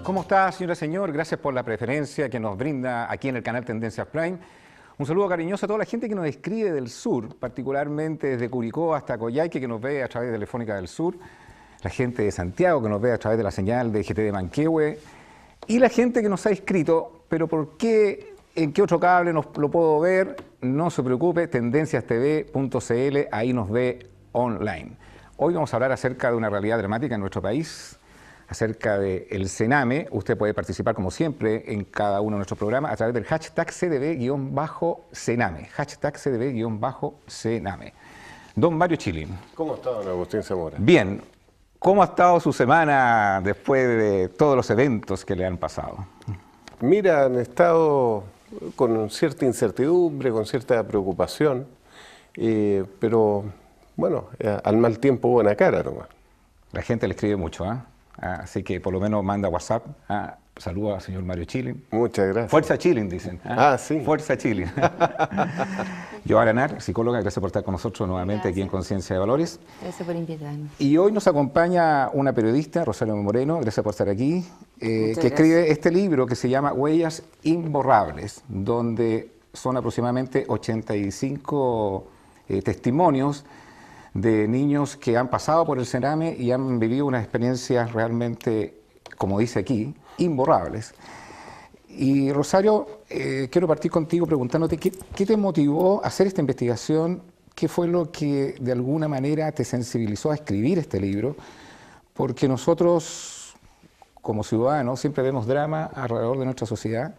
¿Cómo está, señora, señor? Gracias por la preferencia que nos brinda aquí en el canal Tendencias Prime. Un saludo cariñoso a toda la gente que nos escribe del sur, particularmente desde Curicó hasta Coyhaique, que nos ve a través de Telefónica del Sur, la gente de Santiago que nos ve a través de la señal de GT de Manquehue, y la gente que nos ha escrito, pero ¿por qué? ¿En qué otro cable lo puedo ver? No se preocupe, tendenciastv.cl, ahí nos ve online. Hoy vamos a hablar acerca de una realidad dramática en nuestro país, acerca del Sename. Usted puede participar, como siempre, en cada uno de nuestros programas a través del hashtag CDB-Sename. Hashtag CDB-Sename. Don Mario Chilin. ¿Cómo está, don Agustín Zamora? Bien. ¿Cómo ha estado su semana después de todos los eventos que le han pasado? Mira, han estado con cierta incertidumbre, con cierta preocupación, pero bueno, al mal tiempo buena cara nomás. La gente le escribe mucho, ¿eh? Así que por lo menos manda WhatsApp. Saluda al señor Mario Chilin. Muchas gracias. Fuerza Chilin, dicen. Sí. Fuerza Chilin. Joana Arenar, psicóloga, gracias por estar con nosotros nuevamente aquí en Conciencia de Valores. Gracias por invitarme. Y hoy nos acompaña una periodista, Rosario Moreno, gracias por estar aquí, que escribe este libro que se llama Huellas Imborrables, donde son aproximadamente 85 testimonios de niños que han pasado por el Sename y han vivido unas experiencias realmente, como dice aquí, imborrables. Y Rosario, quiero partir contigo preguntándote ¿qué te motivó a hacer esta investigación? ¿Qué fue lo que de alguna manera te sensibilizó a escribir este libro? Porque nosotros, como ciudadanos, siempre vemos drama alrededor de nuestra sociedad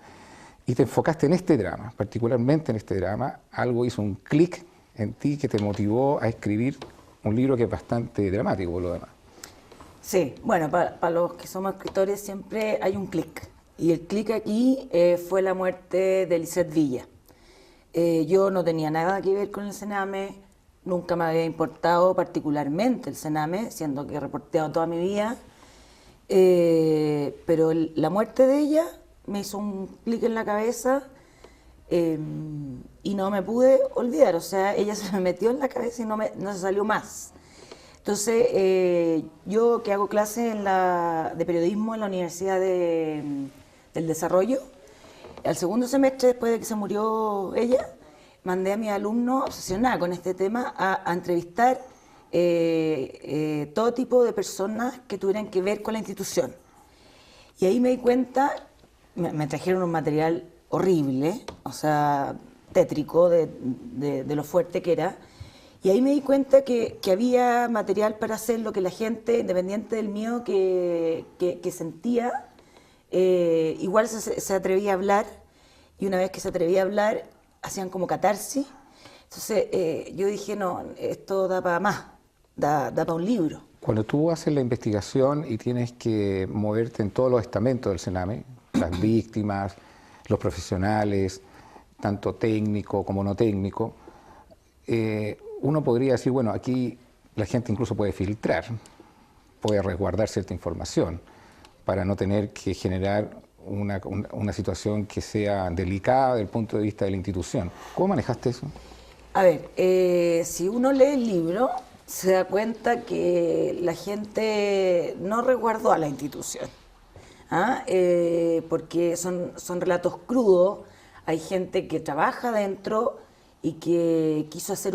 y te enfocaste en este drama, particularmente en este drama. Algo hizo un clic en ti que te motivó a escribir un libro que es bastante dramático por lo demás. Sí, bueno, para los que somos escritores siempre hay un clic. Y el clic aquí fue la muerte de Lisette Villa. Yo no tenía nada que ver con el Sename, nunca me había importado particularmente el Sename, siendo que he reporteado toda mi vida. Pero la muerte de ella me hizo un clic en la cabeza y no me pude olvidar. O sea, ella se me metió en la cabeza y no se salió más. Entonces, yo que hago clases de periodismo en la Universidad del Desarrollo, al segundo semestre, después de que se murió ella, mandé a mis alumnos obsesionados con este tema a entrevistar todo tipo de personas que tuvieran que ver con la institución. Y ahí me di cuenta, me trajeron un material horrible, o sea, tétrico de lo fuerte que era. Y ahí me di cuenta que había material para hacer lo que la gente, independiente del miedo que sentía, igual se atrevía a hablar, y una vez que se atrevía a hablar, hacían como catarsis. Entonces yo dije, no, esto da para más, da para un libro. Cuando tú haces la investigación y tienes que moverte en todos los estamentos del Sename, las víctimas, los profesionales, tanto técnico como no técnico, uno podría decir, bueno, aquí la gente incluso puede filtrar, puede resguardar cierta información para no tener que generar una situación que sea delicada desde el punto de vista de la institución. ¿Cómo manejaste eso? A ver, si uno lee el libro, se da cuenta que la gente no resguardó a la institución, porque son relatos crudos. Hay gente que trabaja dentro y que quiso hacer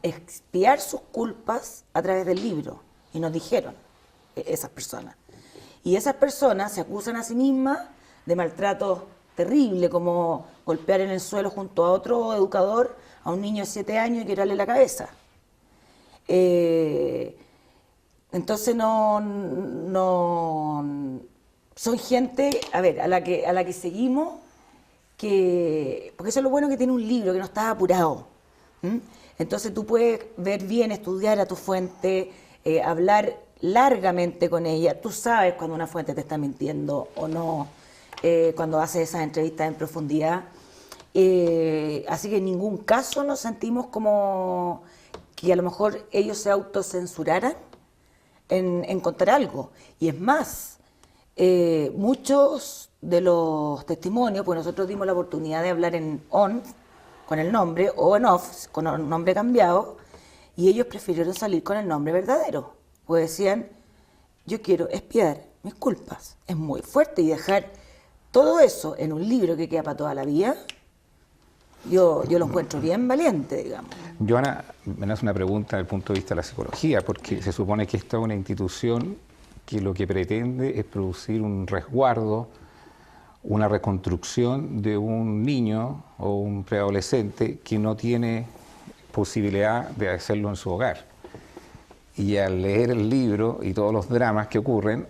expiar sus culpas a través del libro, y nos dijeron esas personas. Y esas personas se acusan a sí mismas de maltratos terribles, como golpear en el suelo junto a otro educador a un niño de 7 años y quebrarle la cabeza. Entonces son gente, a ver, a la que seguimos, porque eso es lo bueno que tiene un libro, que no está apurado. Entonces tú puedes ver bien, estudiar a tu fuente, hablar largamente con ella. Tú sabes cuando una fuente te está mintiendo o no, cuando haces esas entrevistas en profundidad. Así que en ningún caso nos sentimos como que a lo mejor ellos se autocensuraran en contar algo. Y es más, muchos de los testimonios, pues nosotros dimos la oportunidad de hablar en on, con el nombre, o en off, con el nombre cambiado, y ellos prefirieron salir con el nombre verdadero. Pues decían, yo quiero espiar mis culpas. Es muy fuerte y dejar todo eso en un libro que queda para toda la vida, yo lo encuentro bien valiente, digamos. Joana, me hace una pregunta desde el punto de vista de la psicología, porque se supone que esta es una institución que lo que pretende es producir un resguardo, una reconstrucción de un niño o un preadolescente que no tiene posibilidad de hacerlo en su hogar. Y al leer el libro y todos los dramas que ocurren,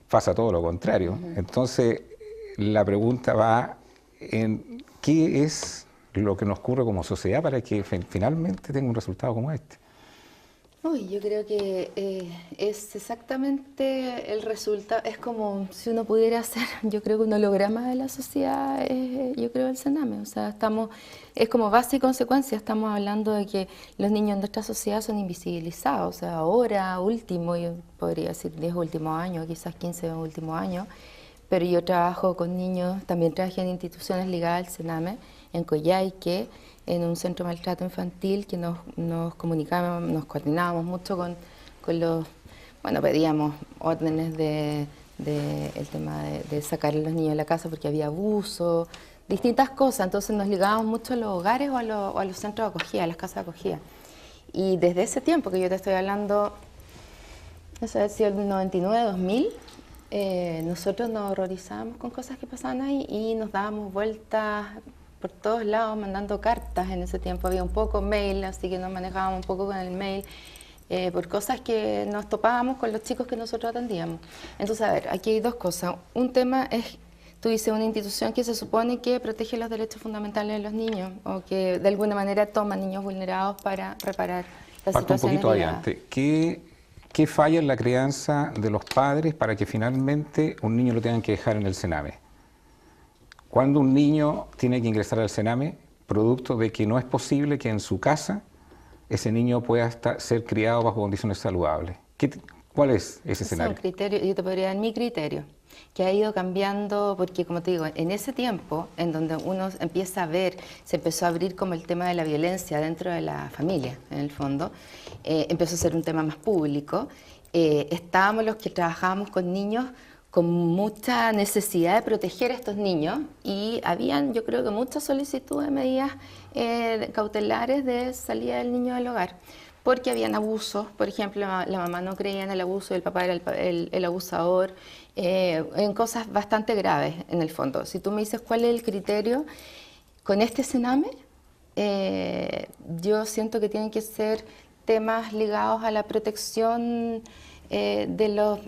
pasa todo lo contrario. Entonces, la pregunta va en qué es lo que nos ocurre como sociedad para que finalmente tenga un resultado como este. Uy, yo creo que es exactamente el resultado, es como si uno pudiera hacer, yo creo que un holograma de la sociedad, yo creo el Sename, o sea, es como base y consecuencia, estamos hablando de que los niños en nuestra sociedad son invisibilizados, o sea, ahora, último, yo podría decir 10 últimos años, quizás 15 últimos años, pero yo trabajo con niños, también trabajé en instituciones ligadas al Sename, en Coyhaique, en un centro de maltrato infantil que nos comunicábamos, nos coordinábamos mucho con los, bueno, pedíamos órdenes el tema de sacar a los niños de la casa porque había abuso, distintas cosas, entonces nos ligábamos mucho a los hogares o a los centros de acogida, a las casas de acogida. Y desde ese tiempo que yo te estoy hablando, eso ha sido el 99, 2000, nosotros nos horrorizábamos con cosas que pasaban ahí y nos dábamos vueltas por todos lados mandando cartas. En ese tiempo había un poco mail, así que nos manejábamos un poco con el mail por cosas que nos topábamos con los chicos que nosotros atendíamos. Entonces, a ver, aquí hay dos cosas. Un tema es, tú dices, una institución que se supone que protege los derechos fundamentales de los niños o que de alguna manera toma niños vulnerados para reparar las Parto un situaciones poquito ligadas. adelante. ¿Qué falla en la crianza de los padres para que finalmente un niño lo tengan que dejar en el Sename? Cuando un niño tiene que ingresar al Sename, producto de que no es posible que en su casa ese niño pueda ser criado bajo condiciones saludables. ¿Cuál es ese escenario? Es un criterio, yo te podría dar mi criterio, que ha ido cambiando, porque como te digo, en ese tiempo en donde uno empieza a ver, se empezó a abrir como el tema de la violencia dentro de la familia, en el fondo, empezó a ser un tema más público, estábamos los que trabajábamos con niños con mucha necesidad de proteger a estos niños y habían, yo creo que muchas solicitudes de medidas cautelares de salida del niño del hogar, porque habían abusos, por ejemplo, la mamá no creía en el abuso, el papá era el abusador, en cosas bastante graves en el fondo. Si tú me dices cuál es el criterio, con este Sename, yo siento que tienen que ser temas ligados a la protección de los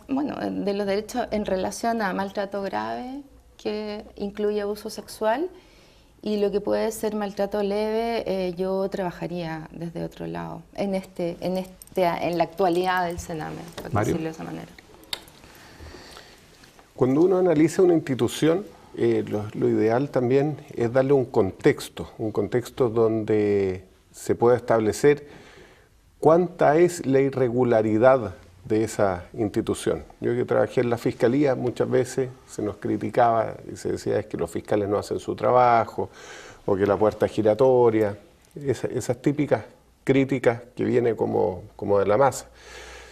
derechos en relación a maltrato grave, que incluye abuso sexual, y lo que puede ser maltrato leve, yo trabajaría desde otro lado, en la actualidad del Sename, por decirlo de esa manera. Cuando uno analiza una institución, lo ideal también es darle un contexto donde se pueda establecer cuánta es la irregularidad de esa institución. Yo que trabajé en la Fiscalía, muchas veces se nos criticaba y se decía es que los fiscales no hacen su trabajo, o que la puerta es giratoria, esas típicas críticas que vienen como de la masa.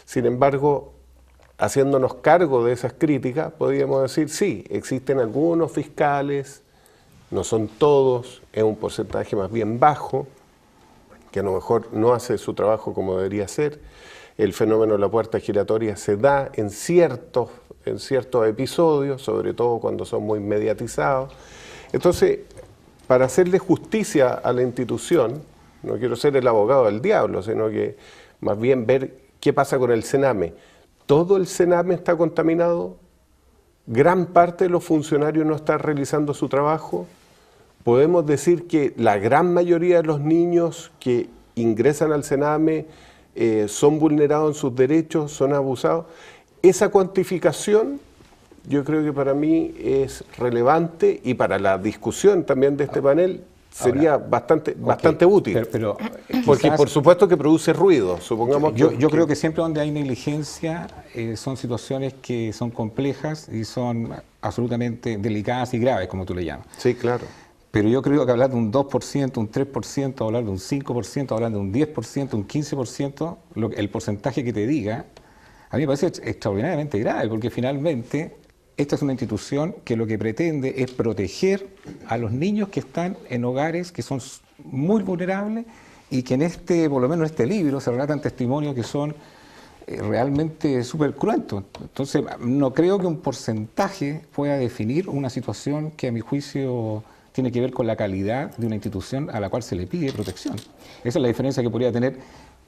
Sin embargo, haciéndonos cargo de esas críticas, podríamos decir, sí, existen algunos fiscales, no son todos, es un porcentaje más bien bajo, que a lo mejor no hace su trabajo como debería ser. El fenómeno de la puerta giratoria se da en ciertos episodios, sobre todo cuando son muy mediatizados. Entonces, para hacerle justicia a la institución, no quiero ser el abogado del diablo, sino que más bien ver qué pasa con el Sename. ¿Todo el Sename está contaminado? ¿Gran parte de los funcionarios no están realizando su trabajo? ¿Podemos decir que la gran mayoría de los niños que ingresan al Sename son vulnerados en sus derechos, son abusados? Esa cuantificación yo creo que para mí es relevante y para la discusión también de este panel sería bastante útil. Porque por supuesto que produce ruido, supongamos yo creo que siempre donde hay negligencia son situaciones que son complejas y son absolutamente delicadas y graves, como tú le llamas. Sí, claro. Pero yo creo que hablar de un 2%, un 3%, hablar de un 5%, hablar de un 10%, un 15%, el porcentaje que te diga, a mí me parece extraordinariamente grave, porque finalmente esta es una institución que lo que pretende es proteger a los niños que están en hogares que son muy vulnerables y que por lo menos en este libro, se relatan testimonios que son realmente súper cruentos. Entonces, no creo que un porcentaje pueda definir una situación que a mi juicio tiene que ver con la calidad de una institución a la cual se le pide protección. Esa es la diferencia que podría tener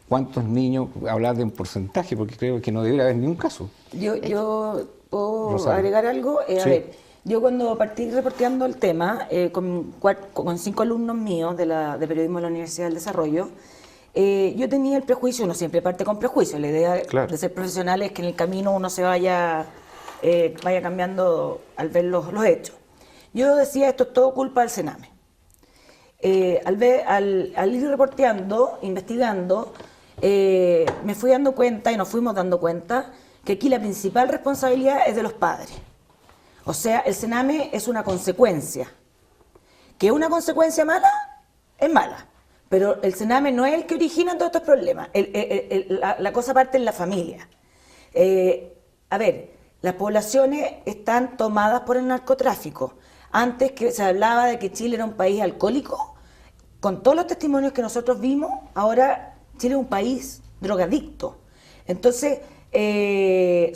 cuántos niños, hablar de un porcentaje, porque creo que no debería haber ningún caso. Yo puedo Rosario. agregar algo. Sí. A ver, yo cuando partí reporteando el tema, con 5 alumnos míos de periodismo de la Universidad del Desarrollo, yo tenía el prejuicio, uno siempre parte con prejuicio, la idea Claro. de ser profesional es que en el camino uno se vaya cambiando al ver los hechos. Yo decía, esto es todo culpa del Sename. Al ir reporteando, investigando, me fui dando cuenta, y nos fuimos dando cuenta, que aquí la principal responsabilidad es de los padres. O sea, el Sename es una consecuencia. ¿Que es una consecuencia mala? Es mala. Pero el Sename no es el que origina todos estos problemas. La cosa parte en la familia. A ver, las poblaciones están tomadas por el narcotráfico. Antes que se hablaba de que Chile era un país alcohólico, con todos los testimonios que nosotros vimos, ahora Chile es un país drogadicto. Entonces,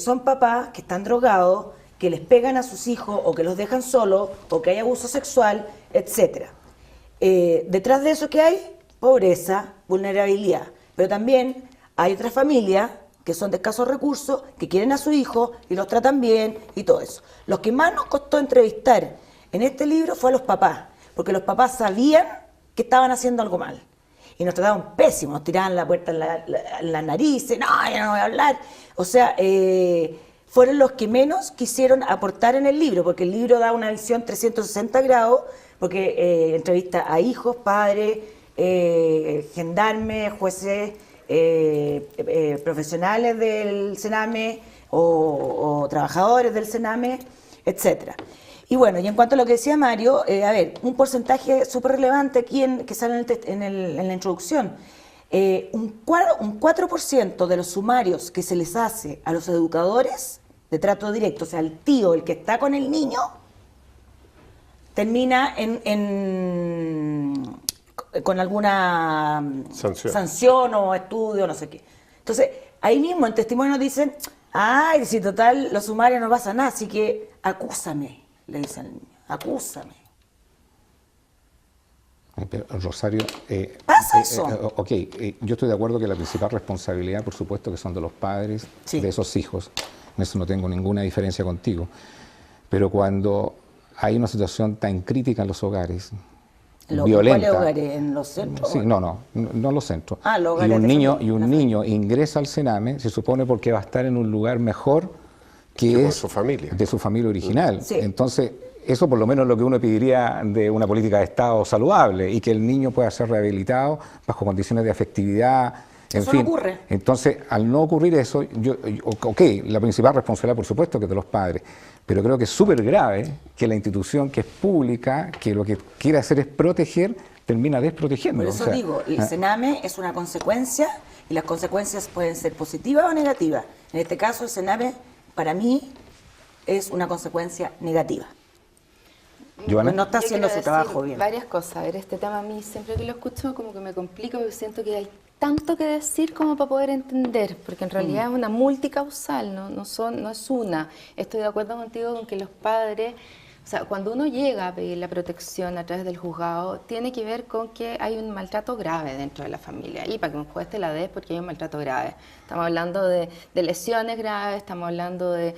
son papás que están drogados, que les pegan a sus hijos o que los dejan solos o que hay abuso sexual, etc. Detrás de eso, ¿qué hay? Pobreza, vulnerabilidad. Pero también hay otras familias que son de escasos recursos, que quieren a su hijo y los tratan bien y todo eso. Los que más nos costó entrevistar en este libro fue a los papás, porque los papás sabían que estaban haciendo algo mal. Y nos trataban pésimo, nos tiraban la puerta en la nariz, no, ya no voy a hablar. O sea, fueron los que menos quisieron aportar en el libro, porque el libro da una visión 360 grados, porque entrevista a hijos, padres, gendarmes, jueces, profesionales del Sename o trabajadores del Sename, etcétera. Y bueno, y en cuanto a lo que decía Mario, a ver, un porcentaje súper relevante aquí que sale en la introducción. Un 4% de los sumarios que se les hace a los educadores de trato directo, o sea, el tío, el que está con el niño, termina con alguna sanción o estudio, no sé qué. Entonces, ahí mismo en testimonio nos dicen, ay, si total, los sumarios no pasa nada, así que acúsame, le dicen al niño, acúsame. Rosario, ¿Pasa eso? Yo estoy de acuerdo que la principal responsabilidad, por supuesto, que son de los padres, Sí. de esos hijos. En eso no tengo ninguna diferencia contigo. Pero cuando hay una situación tan crítica en los hogares, violenta. ¿Cuáles hogares? ¿En los centros? Sí, no en los centros. Los y hogares un de niño, familia, y un niño ingresa al Sename, se supone porque va a estar en un lugar mejor que es su familia. de su familia original. Sí. Entonces, eso por lo menos es lo que uno pediría de una política de Estado saludable y que el niño pueda ser rehabilitado bajo condiciones de afectividad. En Eso fin. no ocurre. Entonces, al no ocurrir eso, la principal responsabilidad, por supuesto, que es de los padres, pero creo que es súper grave que la institución que es pública, que lo que quiere hacer es proteger, termina desprotegiendo. Por eso digo, el Sename es una consecuencia y las consecuencias pueden ser positivas o negativas. En este caso, el Sename, para mí, es una consecuencia negativa. Joana. No está Yo haciendo quiero su trabajo decir bien. varias cosas. A ver, este tema a mí siempre que lo escucho como que me complica porque siento que hay tanto que decir como para poder entender, porque en realidad es una multicausal, no es una. Estoy de acuerdo contigo con que los padres, o sea, cuando uno llega a pedir la protección a través del juzgado, tiene que ver con que hay un maltrato grave dentro de la familia. Y para que un juez te la dé es porque hay un maltrato grave. Estamos hablando de lesiones graves, estamos hablando de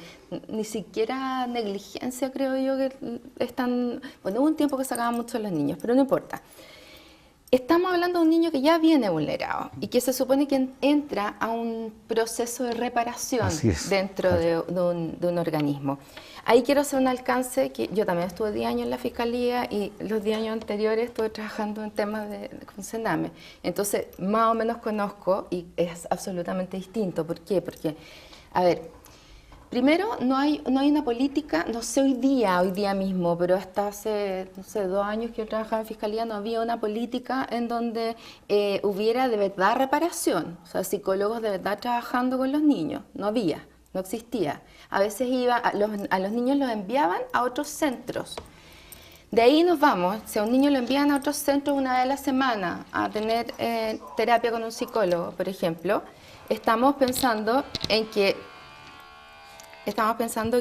ni siquiera negligencia, creo yo, que es tan... Bueno, hubo un tiempo que sacaban mucho a los niños, pero no importa. Estamos hablando de un niño que ya viene vulnerado y que se supone que entra a un proceso de reparación dentro de un organismo. Ahí quiero hacer un alcance que yo también estuve 10 años en la Fiscalía y los 10 años anteriores estuve trabajando en temas con Sename. Entonces, más o menos conozco y es absolutamente distinto. ¿Por qué? Porque, a ver, Primero, no hay una política, no sé hoy día mismo, pero hasta hace, no sé, 2 años que yo trabajaba en Fiscalía, no había una política en donde hubiera de verdad reparación, o sea, psicólogos de verdad trabajando con los niños, no había, no existía. A veces a los niños los enviaban a otros centros. De ahí nos vamos, si a un niño lo envían a otros centros una vez a la semana a tener terapia con un psicólogo, por ejemplo, estamos pensando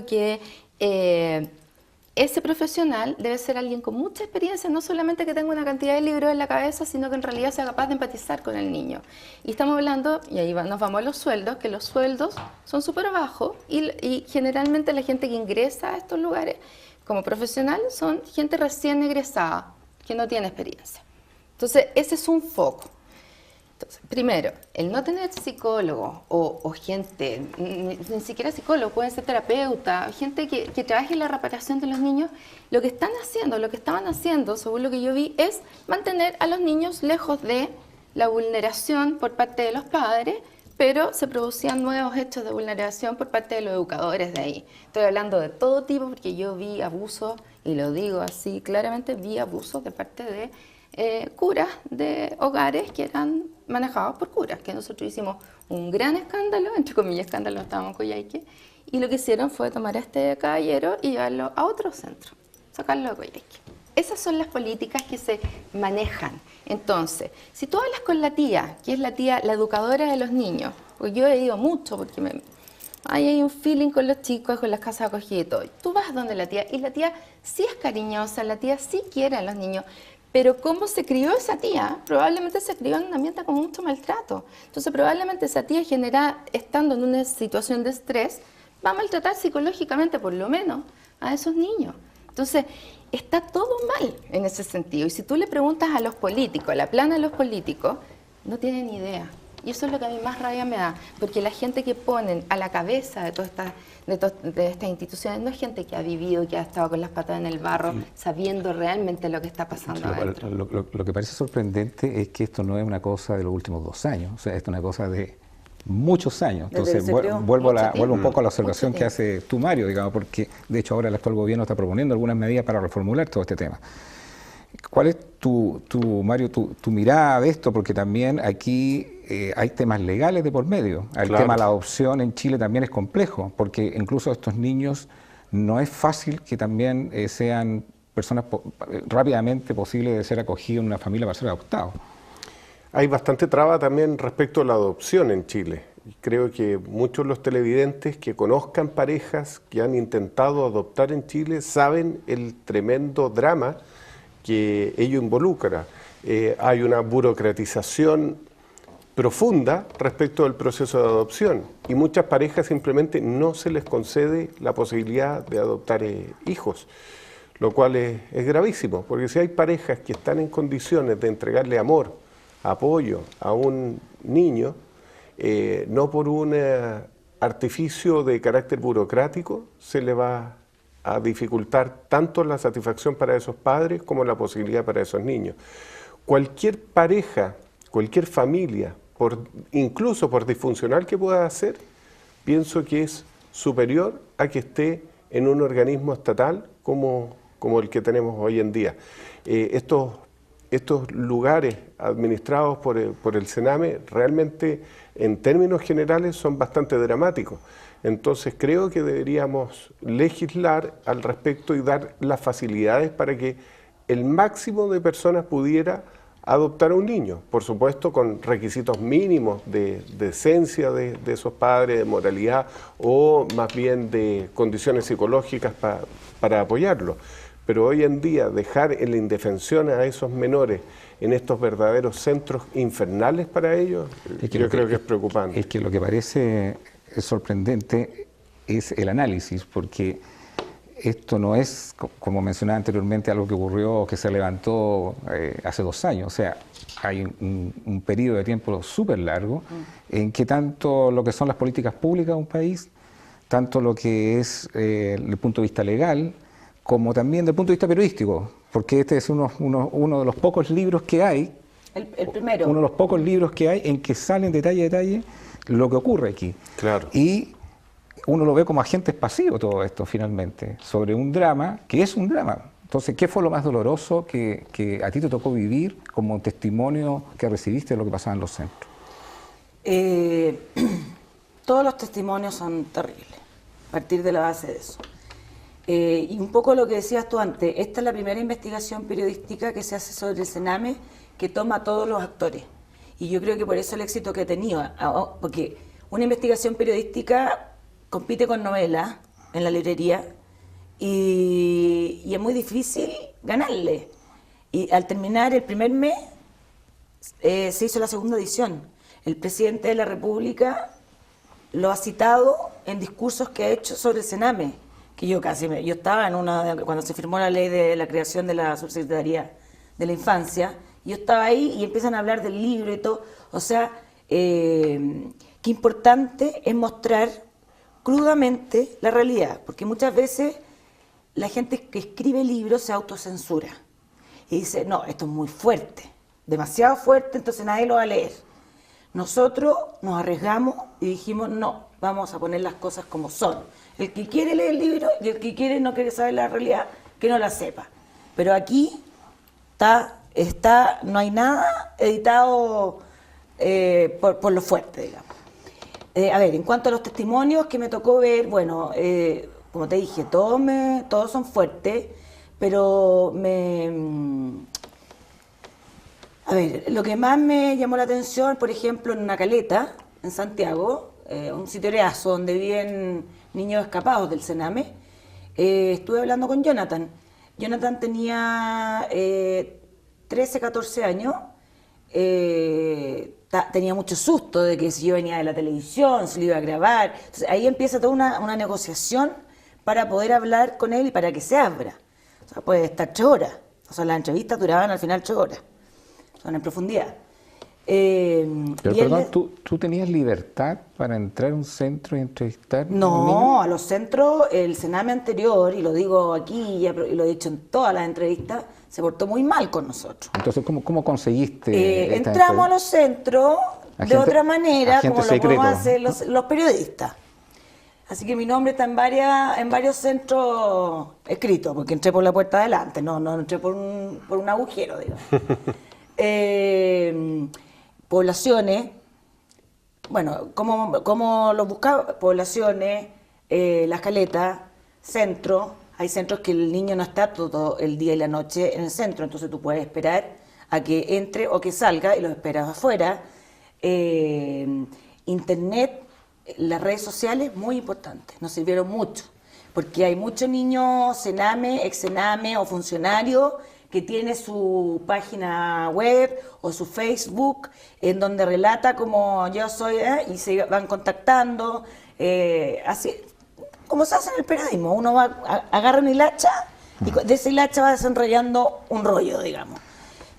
que ese profesional debe ser alguien con mucha experiencia, no solamente que tenga una cantidad de libros en la cabeza, sino que en realidad sea capaz de empatizar con el niño. Y estamos hablando, y ahí nos vamos a los sueldos, que los sueldos son súper bajos y generalmente la gente que ingresa a estos lugares como profesional son gente recién egresada, que no tiene experiencia. Entonces, ese es un foco. Entonces, primero, el no tener psicólogo o gente, ni siquiera psicólogo, pueden ser terapeuta, gente que trabaje en la reparación de los niños, lo que estaban haciendo, según lo que yo vi, es mantener a los niños lejos de la vulneración por parte de los padres, pero se producían nuevos hechos de vulneración por parte de los educadores de ahí. Estoy hablando de todo tipo porque yo vi abusos, y lo digo así claramente, vi abusos de parte de curas de hogares que eran manejados por curas, que nosotros hicimos un gran escándalo, entre comillas escándalo, estábamos en Coyhaique, y lo que hicieron fue tomar a este caballero y llevarlo a otro centro, sacarlo de Coyhaique. Esas son las políticas que se manejan. Entonces, si tú hablas con la tía, que es la educadora de los niños, porque yo he ido mucho, porque hay un feeling con los chicos, con las casas de acogida y todo. Tú vas donde la tía, y la tía sí es cariñosa, la tía sí quiere a los niños, pero cómo se crió esa tía, probablemente se crió en un ambiente con mucho maltrato. Entonces, probablemente esa tía estando en una situación de estrés, va a maltratar psicológicamente, por lo menos, a esos niños. Entonces, está todo mal en ese sentido. Y si tú le preguntas a los políticos, a la plana de los políticos, no tienen ni idea. Y eso es lo que a mí más rabia me da, porque la gente que ponen a la cabeza de todas estas instituciones no es gente que ha vivido, que ha estado con las patas en el barro, sabiendo realmente lo que está pasando adentro. Lo que parece sorprendente es que esto no es una cosa de los últimos 2 años, o sea, esto es una cosa de muchos años. Entonces vuelvo un poco a la observación que hace tú, Mario, digamos, porque de hecho ahora el actual gobierno está proponiendo algunas medidas para reformular todo este tema. ¿Cuál es Mario, tu mirada de esto? Porque también aquí hay temas legales de por medio. El tema de la adopción en Chile también es complejo, porque incluso estos niños no es fácil que también sean personas rápidamente posibles de ser acogidos en una familia para ser adoptados. Hay bastante traba también respecto a la adopción en Chile. Creo que muchos de los televidentes que conozcan parejas que han intentado adoptar en Chile saben el tremendo drama que ello involucra. Hay una burocratización profunda respecto al proceso de adopción y muchas parejas simplemente no se les concede la posibilidad de adoptar hijos, lo cual es gravísimo, porque si hay parejas que están en condiciones de entregarle amor, apoyo a un niño, no por un artificio de carácter burocrático se le va a dificultar tanto la satisfacción para esos padres como la posibilidad para esos niños. Cualquier pareja, cualquier familia, incluso por disfuncional que pueda ser, pienso que es superior a que esté en un organismo estatal como el que tenemos hoy en día. Estos lugares administrados por el Sename realmente en términos generales son bastante dramáticos. Entonces creo que deberíamos legislar al respecto y dar las facilidades para que el máximo de personas pudiera adoptar a un niño, por supuesto con requisitos mínimos de decencia de esos padres, de moralidad o más bien de condiciones psicológicas para apoyarlo. Pero hoy en día dejar en la indefensión a esos menores en estos verdaderos centros infernales para ellos, yo creo que es preocupante. Es que lo que parece sorprendente es el análisis, porque esto no es, como mencionaba anteriormente, algo que ocurrió, que se levantó hace 2 años. O sea, hay un periodo de tiempo súper largo en que tanto lo que son las políticas públicas de un país, tanto lo que es el punto de vista legal, como también del punto de vista periodístico, porque este es uno de los pocos libros que hay, el primero. Uno de los pocos libros que hay en que sale en detalle lo que ocurre aquí. Claro. Y uno lo ve como agentes pasivos todo esto finalmente, sobre un drama que es un drama. Entonces, ¿qué fue lo más doloroso que a ti te tocó vivir como testimonio que recibiste de lo que pasaba en los centros? Todos los testimonios son terribles, a partir de la base de eso. Y un poco lo que decías tú antes, esta es la primera investigación periodística que se hace sobre el Sename que toma a todos los actores. Y yo creo que por eso el éxito que ha tenido, porque una investigación periodística compite con novelas en la librería y es muy difícil ganarle. Y al terminar el primer mes se hizo la segunda edición. El presidente de la República lo ha citado en discursos que ha hecho sobre el Sename, que yo estaba en cuando se firmó la ley de la creación de la Subsecretaría de la Infancia, yo estaba ahí y empiezan a hablar del libro y todo. O sea, qué importante es mostrar crudamente la realidad, porque muchas veces la gente que escribe libros se autocensura y dice, no, esto es muy fuerte, demasiado fuerte, entonces nadie lo va a leer. Nosotros nos arriesgamos y dijimos, no, vamos a poner las cosas como son. El que quiere leer el libro y el que no quiere saber la realidad, que no la sepa. Pero aquí no hay nada editado por lo fuerte, digamos. A ver, en cuanto a los testimonios que me tocó ver, bueno, como te dije, todos son fuertes, pero a ver, lo que más me llamó la atención, por ejemplo, en una caleta, en Santiago, un sitio Ereazo, donde viven niños escapados del Sename, estuve hablando con Jonathan. Jonathan tenía 13, 14 años, tenía mucho susto de que si yo venía de la televisión, si lo iba a grabar. Entonces, ahí empieza toda una negociación para poder hablar con él y para que se abra. O sea, puede estar 8 horas. O sea, las entrevistas duraban al final 8 horas. Son en profundidad. Pero perdón, ¿tú tenías libertad para entrar a un centro y entrevistar? No, a los centros, el Sename anterior, y lo digo aquí y lo he dicho en todas las entrevistas, se portó muy mal con nosotros. Entonces, ¿cómo conseguiste? Entramos a los centros de otra manera, como lo podemos hacer los periodistas. Así que mi nombre está en varios centros escritos, porque entré por la puerta de adelante, no entré por un agujero, digamos. Poblaciones, bueno, ¿cómo lo buscaba? Poblaciones, Las Caletas, centro. Hay centros que el niño no está todo el día y la noche en el centro, entonces tú puedes esperar a que entre o que salga y lo esperas afuera. Internet, las redes sociales, muy importantes, nos sirvieron mucho, porque hay muchos niños Sename, ex Sename o funcionarios que tiene su página web o su Facebook, en donde relata como yo soy, y se van contactando, así como se hace en el periodismo. Uno agarra una hilacha y de esa hilacha va desenrollando un rollo, digamos.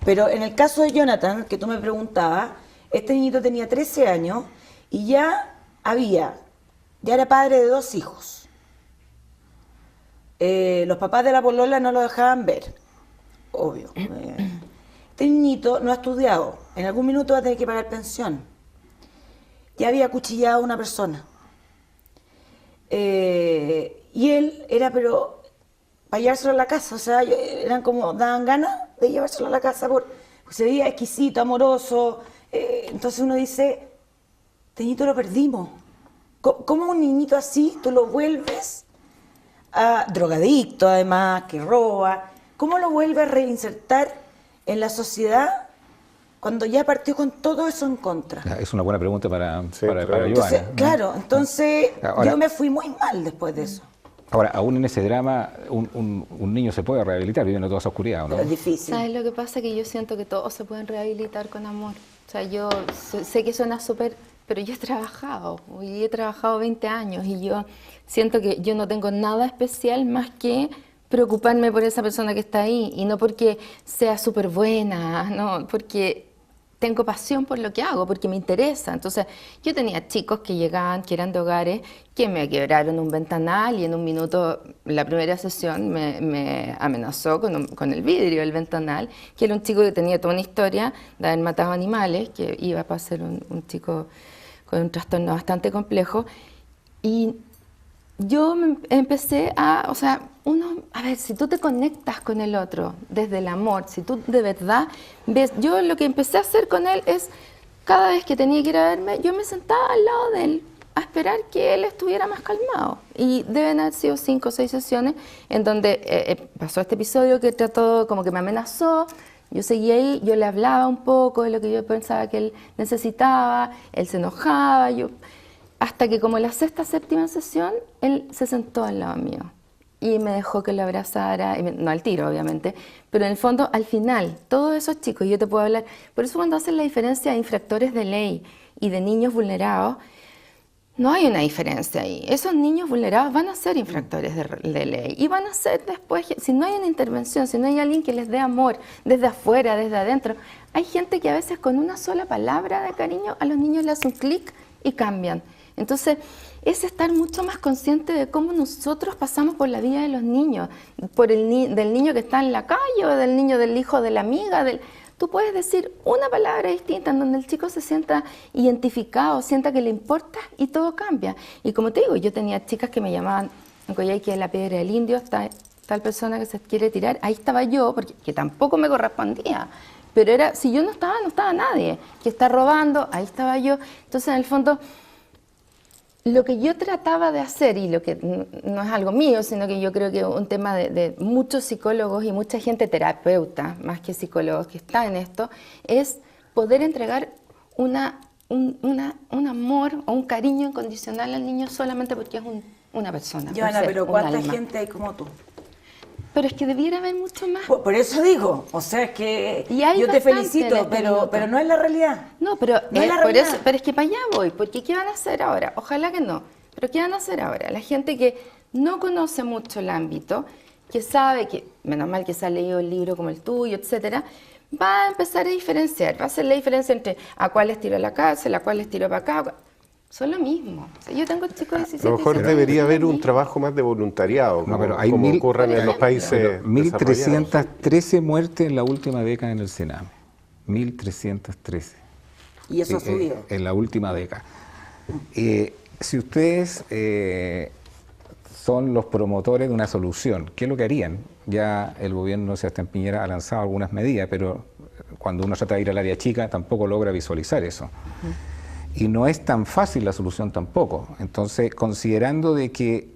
Pero en el caso de Jonathan, que tú me preguntabas, este niñito tenía 13 años y ya era padre de 2 hijos. Los papás de la polola no lo dejaban ver. Obvio. Este niñito no ha estudiado. En algún minuto va a tener que pagar pensión. Ya había acuchillado a una persona. Y él era, pero para llevárselo a la casa. O sea, daban ganas de llevárselo a la casa. Porque se veía exquisito, amoroso. Entonces uno dice, este niñito lo perdimos. ¿Cómo un niñito así tú lo vuelves a drogadicto, además, que roba? ¿Cómo lo vuelve a reinsertar en la sociedad cuando ya partió con todo eso en contra? Es una buena pregunta para claro. Joana. Claro, entonces Ahora, yo me fui muy mal después de eso. Ahora, aún en ese drama, un niño se puede rehabilitar viviendo toda esa oscuridad, ¿o no? Pero es difícil. ¿Sabes lo que pasa? Que yo siento que todos se pueden rehabilitar con amor. O sea, yo sé que suena súper, pero yo he trabajado 20 años y yo siento que yo no tengo nada especial más que preocuparme por esa persona que está ahí, y no porque sea súper buena, no, porque tengo pasión por lo que hago, porque me interesa. Entonces, yo tenía chicos que llegaban, que eran de hogares, que me quebraron un ventanal y en un minuto, la primera sesión, me amenazó con el vidrio del ventanal, que era un chico que tenía toda una historia de haber matado animales, que iba a ser un chico con un trastorno bastante complejo, y yo empecé a, o sea, a ver, si tú te conectas con el otro desde el amor, si tú de verdad ves, yo lo que empecé a hacer con él es, cada vez que tenía que ir a verme, yo me sentaba al lado de él a esperar que él estuviera más calmado. Y deben haber sido 5 o 6 sesiones en donde pasó este episodio que trató, como que me amenazó. Yo seguía ahí, yo le hablaba un poco de lo que yo pensaba que él necesitaba, él se enojaba, hasta que como la 6ª, 7ª sesión, él se sentó al lado mío y me dejó que lo abrazara, no al tiro obviamente, pero en el fondo al final, todos esos chicos, yo te puedo hablar, por eso cuando hacen la diferencia de infractores de ley y de niños vulnerados, no hay una diferencia ahí. Esos niños vulnerados van a ser infractores de ley y van a ser después, si no hay una intervención, si no hay alguien que les dé amor desde afuera, desde adentro. Hay gente que a veces con una sola palabra de cariño a los niños le hace un clic y cambian. Entonces, es estar mucho más consciente de cómo nosotros pasamos por la vida de los niños, del niño que está en la calle o del niño del hijo de la amiga, Tú puedes decir una palabra distinta en donde el chico se sienta identificado, sienta que le importa y todo cambia. Y como te digo, yo tenía chicas que me llamaban, en Coyhaique, en la Piedra del Indio, tal persona que se quiere tirar, ahí estaba yo, porque que tampoco me correspondía. Pero era, si yo no estaba nadie. Que está robando, ahí estaba yo. Entonces, en el fondo, lo que yo trataba de hacer, y lo que no es algo mío, sino que yo creo que es un tema de muchos psicólogos y mucha gente terapeuta, más que psicólogos que está en esto, es poder entregar un amor o un cariño incondicional al niño solamente porque es una persona. Joana, pero ¿cuánta gente hay como tú? Pero es que debiera haber mucho más. Por eso digo, o sea, es que yo te felicito, pero no es la realidad. No, pero, no es la realidad. Pero es que para allá voy, porque ¿qué van a hacer ahora? Ojalá que no, pero ¿qué van a hacer ahora? La gente que no conoce mucho el ámbito, que sabe que, menos mal que se ha leído el libro como el tuyo, etcétera, va a empezar a diferenciar, va a hacer la diferencia entre a cuál les tiro a la cárcel, a cuál les tiro para acá. Son lo mismo. O sea, yo tengo chicos de 17 A lo mejor años, debería haber un trabajo más de voluntariado, No, pero hay como ocurre en los países 1.313 muertes en la última década en el Sename. 1.313. Y eso ha subido. En la última década. Si ustedes son los promotores de una solución, ¿qué es lo que harían? Ya el gobierno de Sebastián Piñera ha lanzado algunas medidas, pero cuando uno trata de ir al área chica tampoco logra visualizar eso. Y no es tan fácil la solución tampoco. Entonces, considerando de que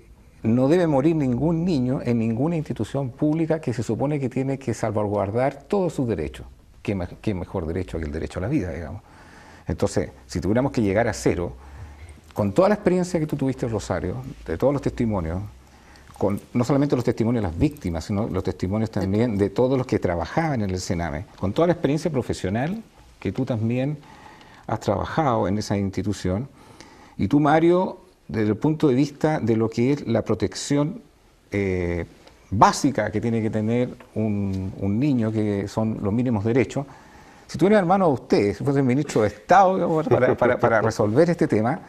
no debe morir ningún niño en ninguna institución pública que se supone que tiene que salvaguardar todos sus derechos. ¿Qué mejor derecho que el derecho a la vida, digamos? Entonces, si tuviéramos que llegar a cero, con toda la experiencia que tú tuviste, Rosario, de todos los testimonios, con no solamente los testimonios de las víctimas, sino los testimonios también de todos los que trabajaban en el Sename, con toda la experiencia profesional que tú también has trabajado en esa institución, y tú, Mario, desde el punto de vista de lo que es la protección básica que tiene que tener un niño, que son los mínimos derechos, si tú eres hermano de usted, si fuese ministro de Estado, digamos, para resolver este tema,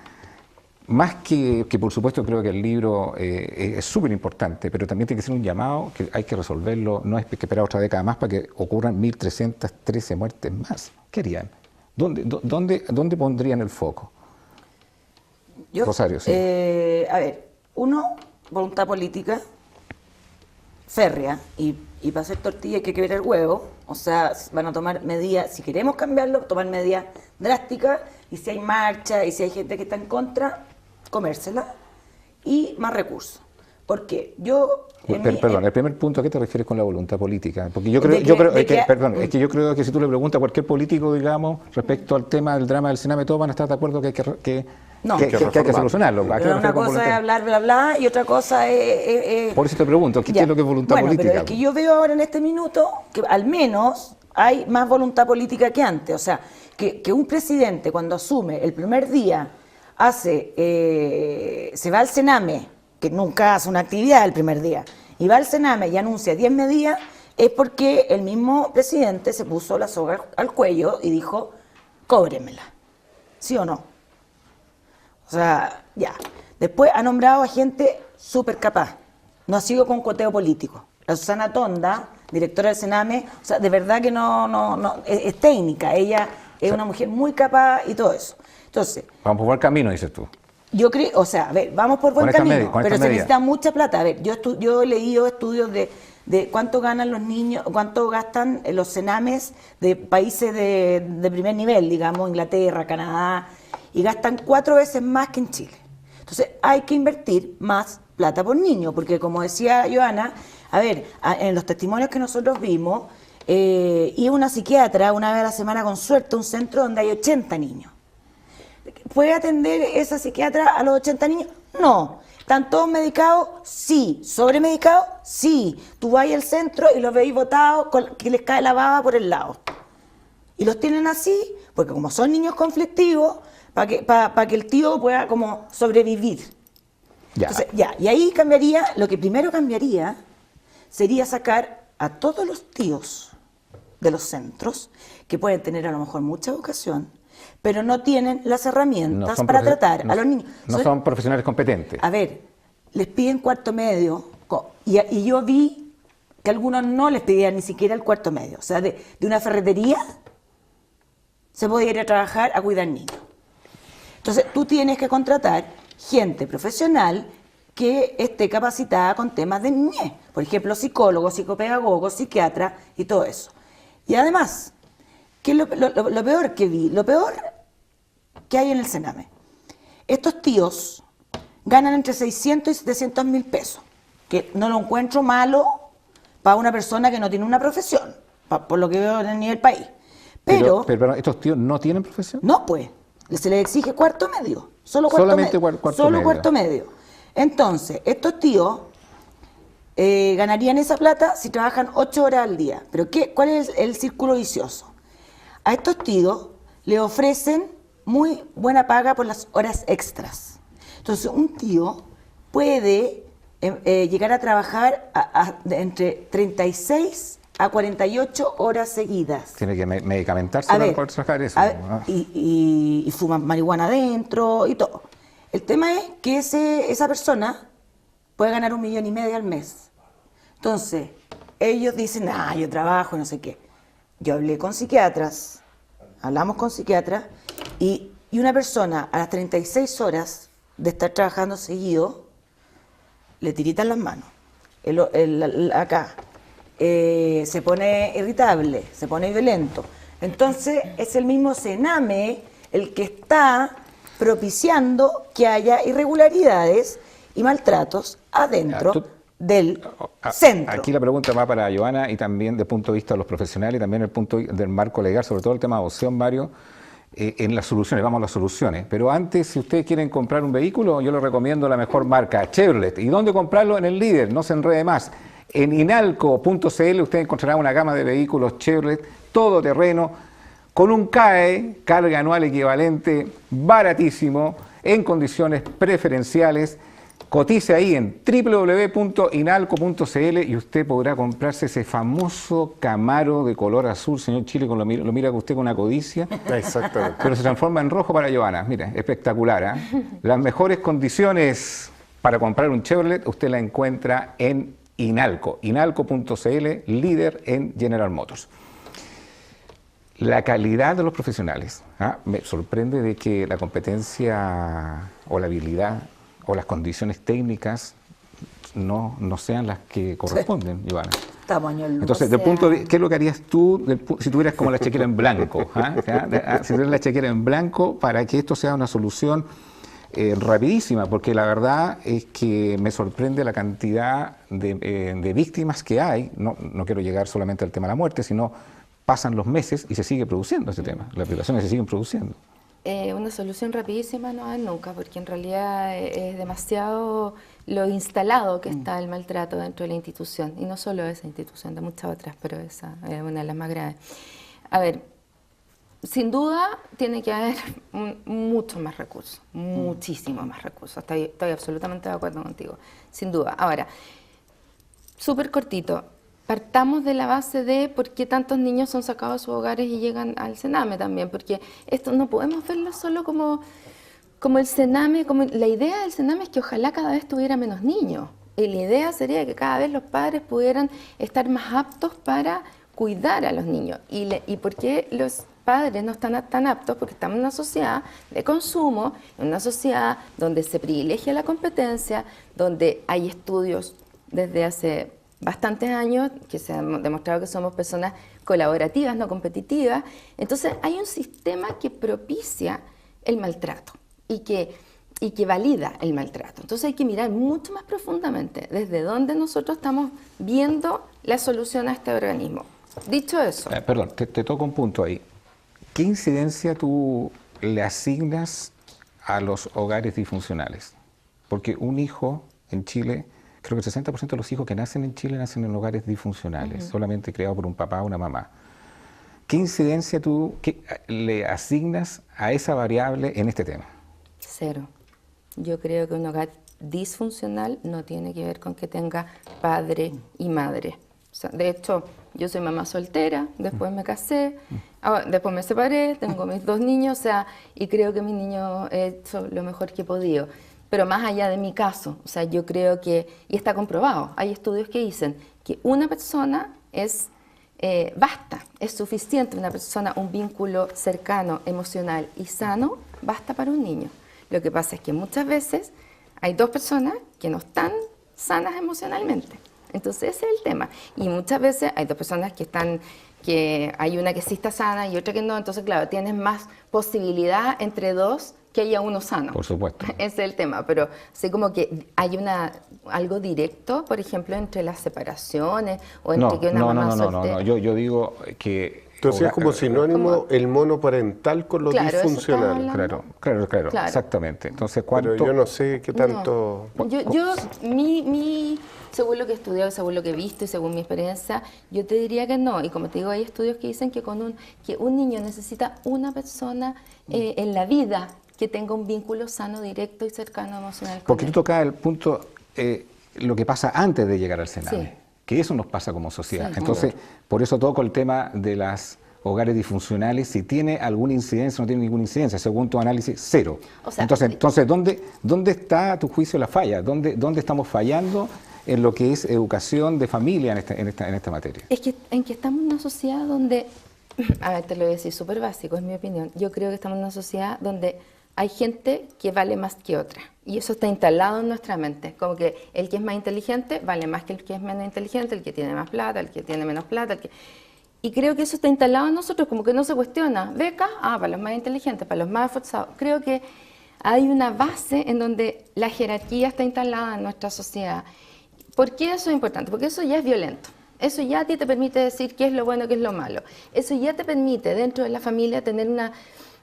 más que por supuesto creo que el libro es súper importante, pero también tiene que ser un llamado que hay que resolverlo, no hay que esperar otra década más para que ocurran 1.313 muertes más. ¿Qué harían? ¿Dónde pondrían el foco? Rosario, sí. A ver, uno, voluntad política, férrea, y para hacer tortilla hay que quebrar el huevo, o sea, van a tomar medidas, si queremos cambiarlo, tomar medidas drásticas, y si hay marcha, y si hay gente que está en contra, comérsela, y más recursos. Porque yo... Perdón, el primer punto, ¿a qué te refieres con la voluntad política? Porque yo creo que si tú le preguntas a cualquier político, digamos, respecto al tema del drama del Sename, todos van a estar de acuerdo que hay que solucionarlo. Una cosa es hablar, bla, bla, y otra cosa es... Por eso te pregunto, ¿qué es lo que es voluntad política? Pero es que yo veo ahora en este minuto que al menos hay más voluntad política que antes. O sea, que un presidente cuando asume el primer día, se va al Sename, que nunca hace una actividad el primer día, y va al Sename y anuncia 10 medidas, es porque el mismo presidente se puso la soga al cuello y dijo, cóbremela, ¿sí o no? O sea, ya. Después ha nombrado a gente súper capaz, no ha sido con coteo político. La Susana Tonda, directora del Sename, o sea, de verdad que no es técnica, ella es una mujer muy capaz y todo eso. Entonces, vamos por buen camino, dices tú. Yo creo, o sea, a ver, vamos por buen Con esta camino, media, con pero esta se media. necesita mucha plata. A ver, yo he leído estudios de cuánto ganan los niños, cuánto gastan los cenames de países de primer nivel, digamos, Inglaterra, Canadá, y gastan 4 veces más que en Chile. Entonces, hay que invertir más plata por niño, porque como decía Joana, a ver, en los testimonios que nosotros vimos, iba una psiquiatra una vez a la semana con suerte a un centro donde hay 80 niños. ¿Puede atender esa psiquiatra a los 80 niños? No. ¿Están todos medicados? Sí. ¿Sobremedicados? Sí. Tú vas al centro y los veis botados, que les cae la baba por el lado. Y los tienen así, porque como son niños conflictivos, para que el tío pueda como sobrevivir. Ya. Entonces, ya, y ahí cambiaría, lo que primero cambiaría sería sacar a todos los tíos de los centros, que pueden tener a lo mejor mucha vocación, pero no tienen las herramientas para tratar a los niños. No son profesionales competentes. A ver, les piden cuarto medio, y yo vi que algunos no les pedían ni siquiera el cuarto medio. O sea, de una ferretería se podía ir a trabajar a cuidar niños. Entonces, tú tienes que contratar gente profesional que esté capacitada con temas de niñez. Por ejemplo, psicólogos, psicopedagogos, psiquiatras y todo eso. Y además, ¿qué es lo peor que vi? Lo peor que hay en el Sename. Estos tíos ganan entre 600 y 700 mil pesos, que no lo encuentro malo para una persona que no tiene una profesión, por lo que veo en el nivel país. Pero ¿estos tíos no tienen profesión? no, pues, se les exige cuarto medio, solo cuarto Solamente medio. cuarto Solo medio. cuarto medio. Entonces, estos tíos ganarían esa plata si trabajan 8 horas al día. Pero ¿cuál es el círculo vicioso? A estos tíos le ofrecen muy buena paga por las horas extras. Entonces, un tío puede llegar a trabajar entre 36 a 48 horas seguidas. Tiene que medicamentarse para poder trabajar eso. Y fuman marihuana adentro y todo. El tema es que esa persona puede ganar 1,5 millones al mes. Entonces, ellos dicen, yo trabajo y no sé qué. Yo hablé con psiquiatras, hablamos con psiquiatras, y una persona a las 36 horas de estar trabajando seguido, le tiritan las manos. Acá. Se pone irritable, se pone violento. Entonces, es el mismo Sename el que está propiciando que haya irregularidades y maltratos adentro del centro. Aquí la pregunta va para Joana y también desde el punto de vista de los profesionales y también el punto del marco legal, sobre todo el tema de adopción, Mario, en las soluciones, vamos a las soluciones. Pero antes, si ustedes quieren comprar un vehículo, yo les recomiendo la mejor marca, Chevrolet. ¿Y dónde comprarlo? En el líder, no se enrede más. En inalco.cl usted encontrará una gama de vehículos Chevrolet, todoterreno, con un CAE, carga anual equivalente, baratísimo, en condiciones preferenciales. Cotice ahí en www.inalco.cl y usted podrá comprarse ese famoso Camaro de color azul, señor Chile, lo mira usted con una codicia. Exactamente. Pero se transforma en rojo para Joana. Mire, espectacular. Las mejores condiciones para comprar un Chevrolet usted la encuentra en Inalco, inalco.cl, líder en General Motors. La calidad de los profesionales. Me sorprende de que la competencia o la habilidad o las condiciones técnicas no sean las que corresponden, Joana. Entonces, ¿qué es lo que harías tú si tuvieras como la chequera en blanco? Si tuvieras la chequera en blanco para que esto sea una solución rapidísima, porque la verdad es que me sorprende la cantidad de víctimas que hay. No quiero llegar solamente al tema de la muerte, sino pasan los meses y se sigue produciendo ese tema. Las violaciones se siguen produciendo. Una solución rapidísima no hay nunca, porque en realidad es demasiado lo instalado que está el maltrato dentro de la institución, y no solo esa institución, de muchas otras, pero esa es una de las más graves. A ver, sin duda tiene que haber mucho más recursos, muchísimo más recursos, estoy absolutamente de acuerdo contigo, sin duda. Ahora, súper cortito. Partamos de la base de por qué tantos niños son sacados de sus hogares y llegan al Sename también, porque esto no podemos verlo solo como el Sename, la idea del Sename es que ojalá cada vez tuviera menos niños, y la idea sería que cada vez los padres pudieran estar más aptos para cuidar a los niños. ¿Y por qué los padres no están tan aptos? Porque estamos en una sociedad de consumo, en una sociedad donde se privilegia la competencia, donde hay estudios desde hace bastantes años que se han demostrado que somos personas colaborativas, no competitivas. Entonces hay un sistema que propicia el maltrato y que valida el maltrato. Entonces hay que mirar mucho más profundamente desde dónde nosotros estamos viendo la solución a este organismo. Dicho eso... Perdón, te toco un punto ahí. ¿Qué incidencia tú le asignas a los hogares disfuncionales? Porque un hijo en Chile, creo que el 60% de los hijos que nacen en Chile nacen en hogares disfuncionales, solamente creados por un papá o una mamá. ¿Qué incidencia tú le asignas a esa variable en este tema? Cero. Yo creo que un hogar disfuncional no tiene que ver con que tenga padre y madre. O sea, de hecho, yo soy mamá soltera, después me casé, después me separé, tengo mis 2 niños, o sea, y creo que mis niños he hecho lo mejor que he podido. Pero más allá de mi caso, o sea, yo creo que, y está comprobado, hay estudios que dicen que una persona basta, es suficiente una persona, un vínculo cercano, emocional y sano, basta para un niño. Lo que pasa es que muchas veces hay 2 personas que no están sanas emocionalmente. Entonces ese es el tema. Y muchas veces hay 2 personas que hay una que sí está sana y otra que no. Entonces, claro, tienes más posibilidad entre 2 que haya uno sano. Por supuesto. Ese es el tema. Pero sí como que hay algo directo, por ejemplo, entre las separaciones o entre que una mamá soltera. No. Yo digo que... Entonces es como sinónimo el monoparental con lo Claro, disfuncional. Claro, exactamente. Entonces, ¿cuánto? Pero yo no sé qué tanto... Según lo que he estudiado, según lo que he visto y según mi experiencia, yo te diría que no. Y como te digo, hay estudios que dicen que un niño necesita una persona en la vida que tenga un vínculo sano, directo y cercano emocional con Porque él. tú tocas el punto, lo que pasa antes de llegar al Sename. Sí. Que eso nos pasa como sociedad. Sí, Entonces, por eso toco el tema de los hogares disfuncionales, si tiene alguna incidencia o no tiene ninguna incidencia, según tu análisis, 0. O sea, entonces ¿dónde está a tu juicio la falla? ¿Dónde estamos fallando en lo que es educación de familia en esta materia? Es que estamos en una sociedad donde, a ver, te lo voy a decir súper básico, es mi opinión. Yo creo que estamos en una sociedad donde hay gente que vale más que otra. Y eso está instalado en nuestra mente. Como que el que es más inteligente vale más que el que es menos inteligente, el que tiene más plata, el que tiene menos plata. Y creo que eso está instalado en nosotros, como que no se cuestiona. Becas, para los más inteligentes, para los más esforzados. Creo que hay una base en donde la jerarquía está instalada en nuestra sociedad. ¿Por qué eso es importante? Porque eso ya es violento. Eso ya a ti te permite decir qué es lo bueno y qué es lo malo. Eso ya te permite dentro de la familia tener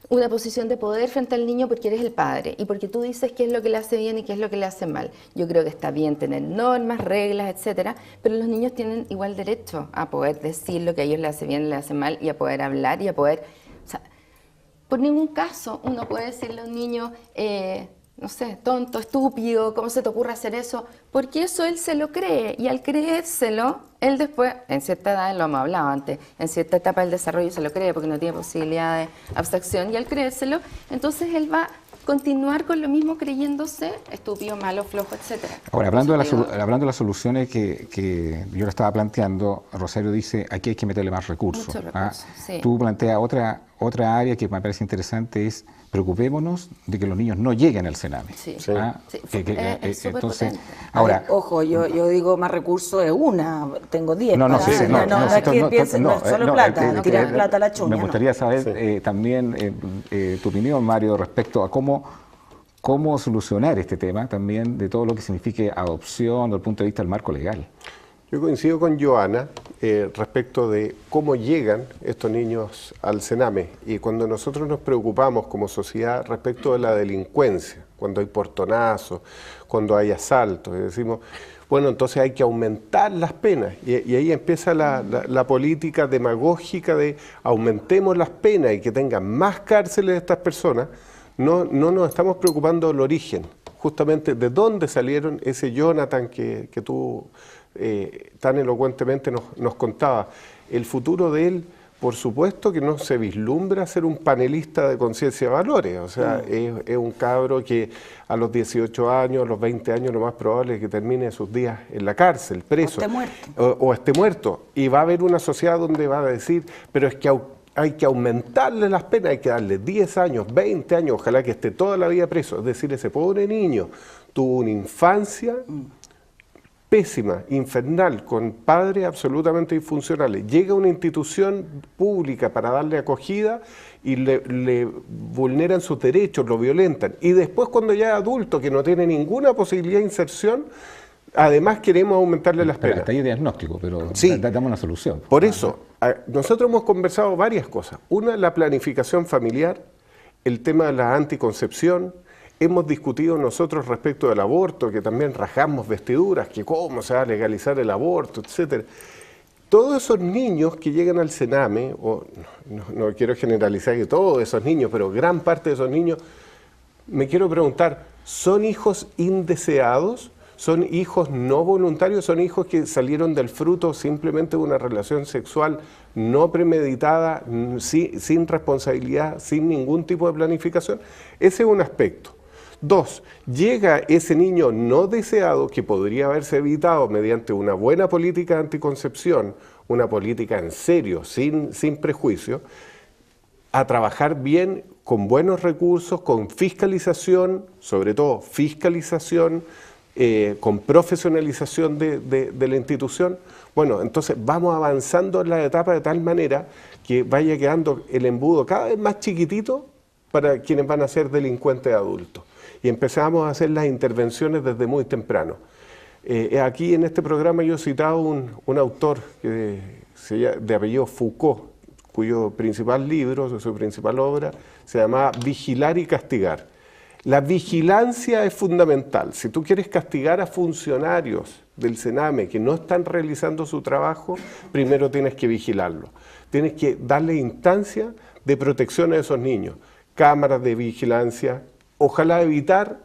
una posición de poder frente al niño porque eres el padre y porque tú dices qué es lo que le hace bien y qué es lo que le hace mal. Yo creo que está bien tener normas, reglas, etcétera, pero los niños tienen igual derecho a poder decir lo que a ellos les hace bien y les hace mal y a poder hablar y a poder... O sea, por ningún caso uno puede decirle a un niño, no sé, tonto, estúpido, ¿cómo se te ocurre hacer eso? Porque eso él se lo cree y al creérselo, él después, en cierta edad, lo hemos hablado antes, en cierta etapa del desarrollo se lo cree porque no tiene posibilidad de abstracción y al creérselo, entonces él va a continuar con lo mismo creyéndose estúpido, malo, flojo, etcétera. Ahora, hablando de las soluciones que yo le estaba planteando, Rosario dice, aquí hay que meterle más recursos. Muchos recursos, sí. Tú planteas otra área que me parece interesante, es preocupémonos de que los niños no lleguen al Sename. Sí. Sí. Es súper Entonces, potente. ahora... Ojo, yo digo más recursos es una, tengo 10. No, no es que piensen, no es solo plata, tirar plata a la chuña. Me gustaría saber también tu opinión, Mario, respecto a cómo solucionar este tema también de todo lo que signifique adopción desde el punto de vista del marco legal. Yo coincido con Joana respecto de cómo llegan estos niños al Sename y cuando nosotros nos preocupamos como sociedad respecto de la delincuencia, cuando hay portonazos, cuando hay asaltos, y decimos, bueno, entonces hay que aumentar las penas y ahí empieza la política demagógica de aumentemos las penas y que tengan más cárceles estas personas. No nos estamos preocupando del origen, justamente de dónde salieron ese Jonathan que tú tan elocuentemente nos contaba. El futuro de él por supuesto que no se vislumbra ser un panelista de conciencia de valores. O sea, es un cabro que a los 18 años, a los 20 años, lo más probable es que termine sus días en la cárcel, preso. O esté muerto. O esté muerto. Y va a haber una sociedad donde va a decir, pero es que hay que aumentarle las penas, hay que darle 10 años, 20 años, ojalá que esté toda la vida preso. Es decir, ese pobre niño tuvo una infancia pésima, infernal, con padres absolutamente disfuncionales. Llega a una institución pública para darle acogida y le vulneran sus derechos, lo violentan. Y después, cuando ya es adulto, que no tiene ninguna posibilidad de inserción, además queremos aumentarle las penas. Hasta ahí diagnóstico, pero Sí. damos una solución. Por eso, nosotros hemos conversado varias cosas. Una, la planificación familiar, el tema de la anticoncepción. Hemos discutido nosotros respecto del aborto, que también rajamos vestiduras, que cómo se va a legalizar el aborto, etcétera. Todos esos niños que llegan al Sename, o no quiero generalizar que todos esos niños, pero gran parte de esos niños, me quiero preguntar, ¿son hijos indeseados? ¿Son hijos no voluntarios? ¿Son hijos que salieron del fruto simplemente de una relación sexual no premeditada, sin responsabilidad, sin ningún tipo de planificación? Ese es un aspecto. 2, llega ese niño no deseado que podría haberse evitado mediante una buena política de anticoncepción, una política en serio, sin prejuicio, a trabajar bien, con buenos recursos, con fiscalización, sobre todo fiscalización, con profesionalización de la institución. Bueno, entonces vamos avanzando en la etapa de tal manera que vaya quedando el embudo cada vez más chiquitito para quienes van a ser delincuentes adultos. Y empezamos a hacer las intervenciones desde muy temprano. Aquí en este programa yo he citado un autor de apellido Foucault, cuyo principal libro, su principal obra, se llama Vigilar y Castigar. La vigilancia es fundamental. Si tú quieres castigar a funcionarios del Sename que no están realizando su trabajo, primero tienes que vigilarlo. Tienes que darle instancia de protección a esos niños, cámaras de vigilancia, ojalá evitar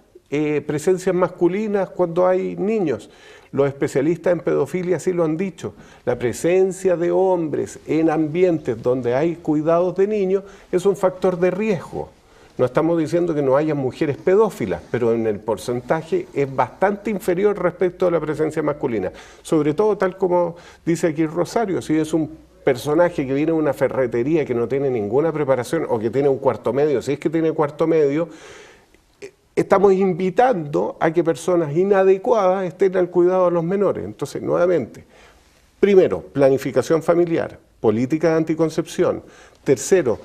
presencias masculinas cuando hay niños. Los especialistas en pedofilia sí lo han dicho. La presencia de hombres en ambientes donde hay cuidados de niños es un factor de riesgo. No estamos diciendo que no haya mujeres pedófilas, pero en el porcentaje es bastante inferior respecto a la presencia masculina. Sobre todo, tal como dice aquí Rosario, si es un personaje que viene de una ferretería que no tiene ninguna preparación o que tiene un cuarto medio, si es que tiene cuarto medio, estamos invitando a que personas inadecuadas estén al cuidado de los menores. Entonces, nuevamente, primero, planificación familiar, política de anticoncepción. Tercero,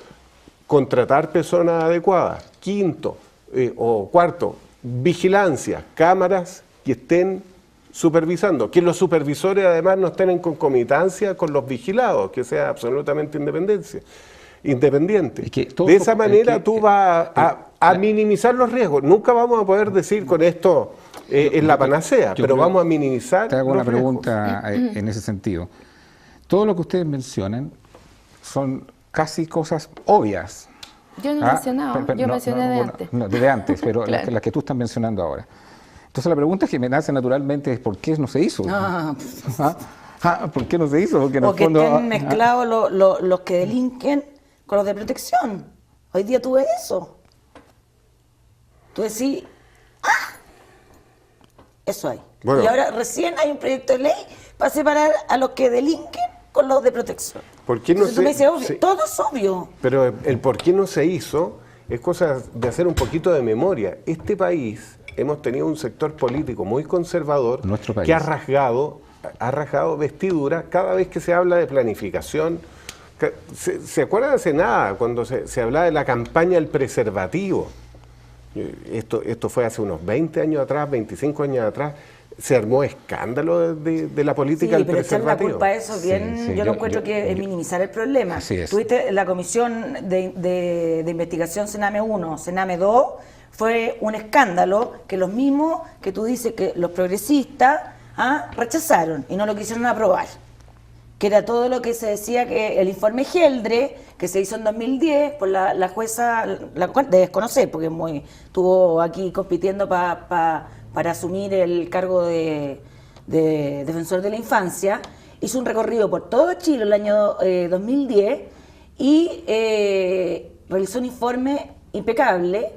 contratar personas adecuadas. Quinto o cuarto, vigilancia, cámaras que estén supervisando, que los supervisores además no estén en concomitancia con los vigilados, que sea absolutamente independiente. De esa manera tú vas a minimizar los riesgos. Nunca vamos a poder decir con esto es la panacea, pero vamos a minimizar. Te hago los una riesgos. pregunta en ese sentido. Todo lo que ustedes mencionan son casi cosas obvias. Yo no he mencionado, yo mencioné de antes. No, de antes, pero Claro. las que tú estás mencionando ahora. Entonces la pregunta que me nace naturalmente es ¿por qué no se hizo? ¿Por qué no se hizo? Porque en el O que fondo, estén mezclados los que delinquen con los de protección. Hoy día tú ves eso. Tú decís, eso hay. Bueno. Y ahora recién hay un proyecto de ley para separar a los que delinquen con los de protección. ¿Por qué no Entonces tú me dices, obvio, sí. todo es obvio. Pero el por qué no se hizo es cosa de hacer un poquito de memoria. Este país hemos tenido un sector político muy conservador Nuestro país. que ha rasgado vestidura cada vez que se habla de planificación. ¿Se acuerdan hace nada cuando se hablaba de la campaña del preservativo? Esto fue hace unos 20 años atrás, 25 años atrás. Se armó escándalo de la política del pero echarle la preservativo. culpa a eso, bien, Sí, yo lo encuentro que es minimizar el problema. Así es. Tuviste la comisión de investigación Sename 1, Sename 2, fue un escándalo que los mismos que tú dices que los progresistas rechazaron y no lo quisieron aprobar. Que era todo lo que se decía que el informe Geldre, que se hizo en 2010 por la jueza, la cual de desconocer, porque estuvo aquí compitiendo para asumir el cargo de defensor de la infancia, hizo un recorrido por todo Chile el año 2010 y realizó un informe impecable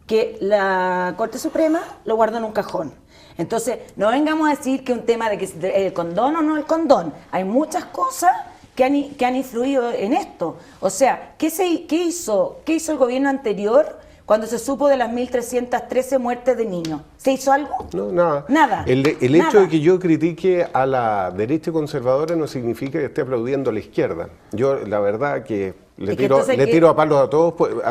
que la Corte Suprema lo guardó en un cajón. Entonces, no vengamos a decir que un tema de que el condón o no el condón. Hay muchas cosas que han influido en esto. O sea, ¿qué hizo el gobierno anterior cuando se supo de las 1.313 muertes de niños? ¿Se hizo algo? No, nada. Nada. El Nada. hecho de que yo critique a la derecha conservadora no significa que esté aplaudiendo a la izquierda. Yo, la verdad, que le tiro a palos a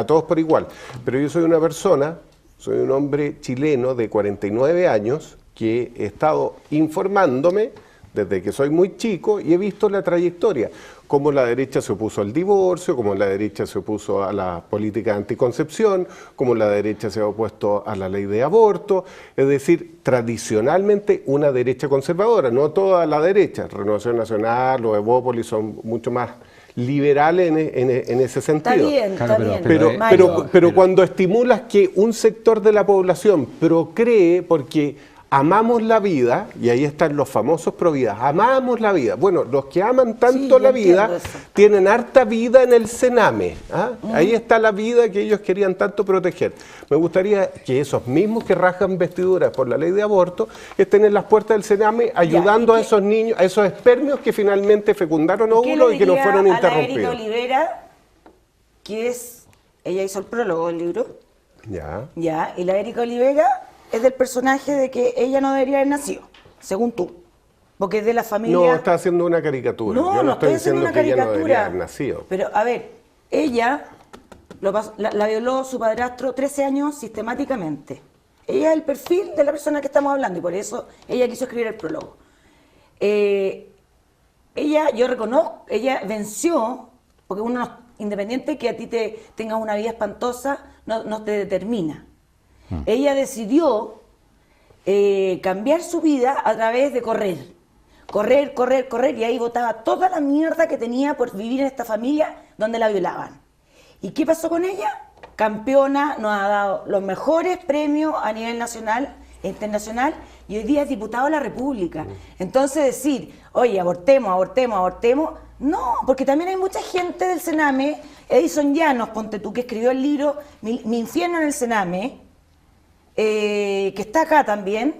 todos por igual. Pero yo soy una persona, soy un hombre chileno de 49 años que he estado informándome desde que soy muy chico y he visto la trayectoria, cómo la derecha se opuso al divorcio, cómo la derecha se opuso a la política de anticoncepción, cómo la derecha se ha opuesto a la ley de aborto, es decir, tradicionalmente una derecha conservadora, no toda la derecha, Renovación Nacional, los Evópolis son mucho más liberales en ese sentido. Está bien. Pero cuando estimulas que un sector de la población procree porque amamos la vida, y ahí están los famosos providas, amamos la vida. Bueno, los que aman tanto la vida tienen harta vida en el Sename. ¿Ah? Ahí está la vida que ellos querían tanto proteger. Me gustaría que esos mismos que rajan vestiduras por la ley de aborto estén en las puertas del Sename ayudando a esos niños, a esos espermios que finalmente fecundaron óvulos y que no fueron interrumpidos. Erika Olivera, ella hizo el prólogo del libro. Ya, y la Erika Olivera es del personaje de que ella no debería haber nacido, según tú, porque es de la familia... No, está haciendo una caricatura. No, yo no estoy haciendo una caricatura. Ella no debería haber nacido. Pero, a ver, ella la violó su padrastro 13 años sistemáticamente. Ella es el perfil de la persona que estamos hablando y por eso ella quiso escribir el prólogo. Yo reconozco, ella venció, porque uno, independiente que a ti tengas una vida espantosa, no te determina. Ella decidió cambiar su vida a través de correr, y ahí botaba toda la mierda que tenía por vivir en esta familia donde la violaban. ¿Y qué pasó con ella? Campeona, nos ha dado los mejores premios a nivel nacional e internacional y hoy día es diputado de la República. Entonces decir, oye, abortemos, no, porque también hay mucha gente del Sename, Edison Llanos, ponte tú, que escribió el libro Mi infierno en el Sename, que está acá también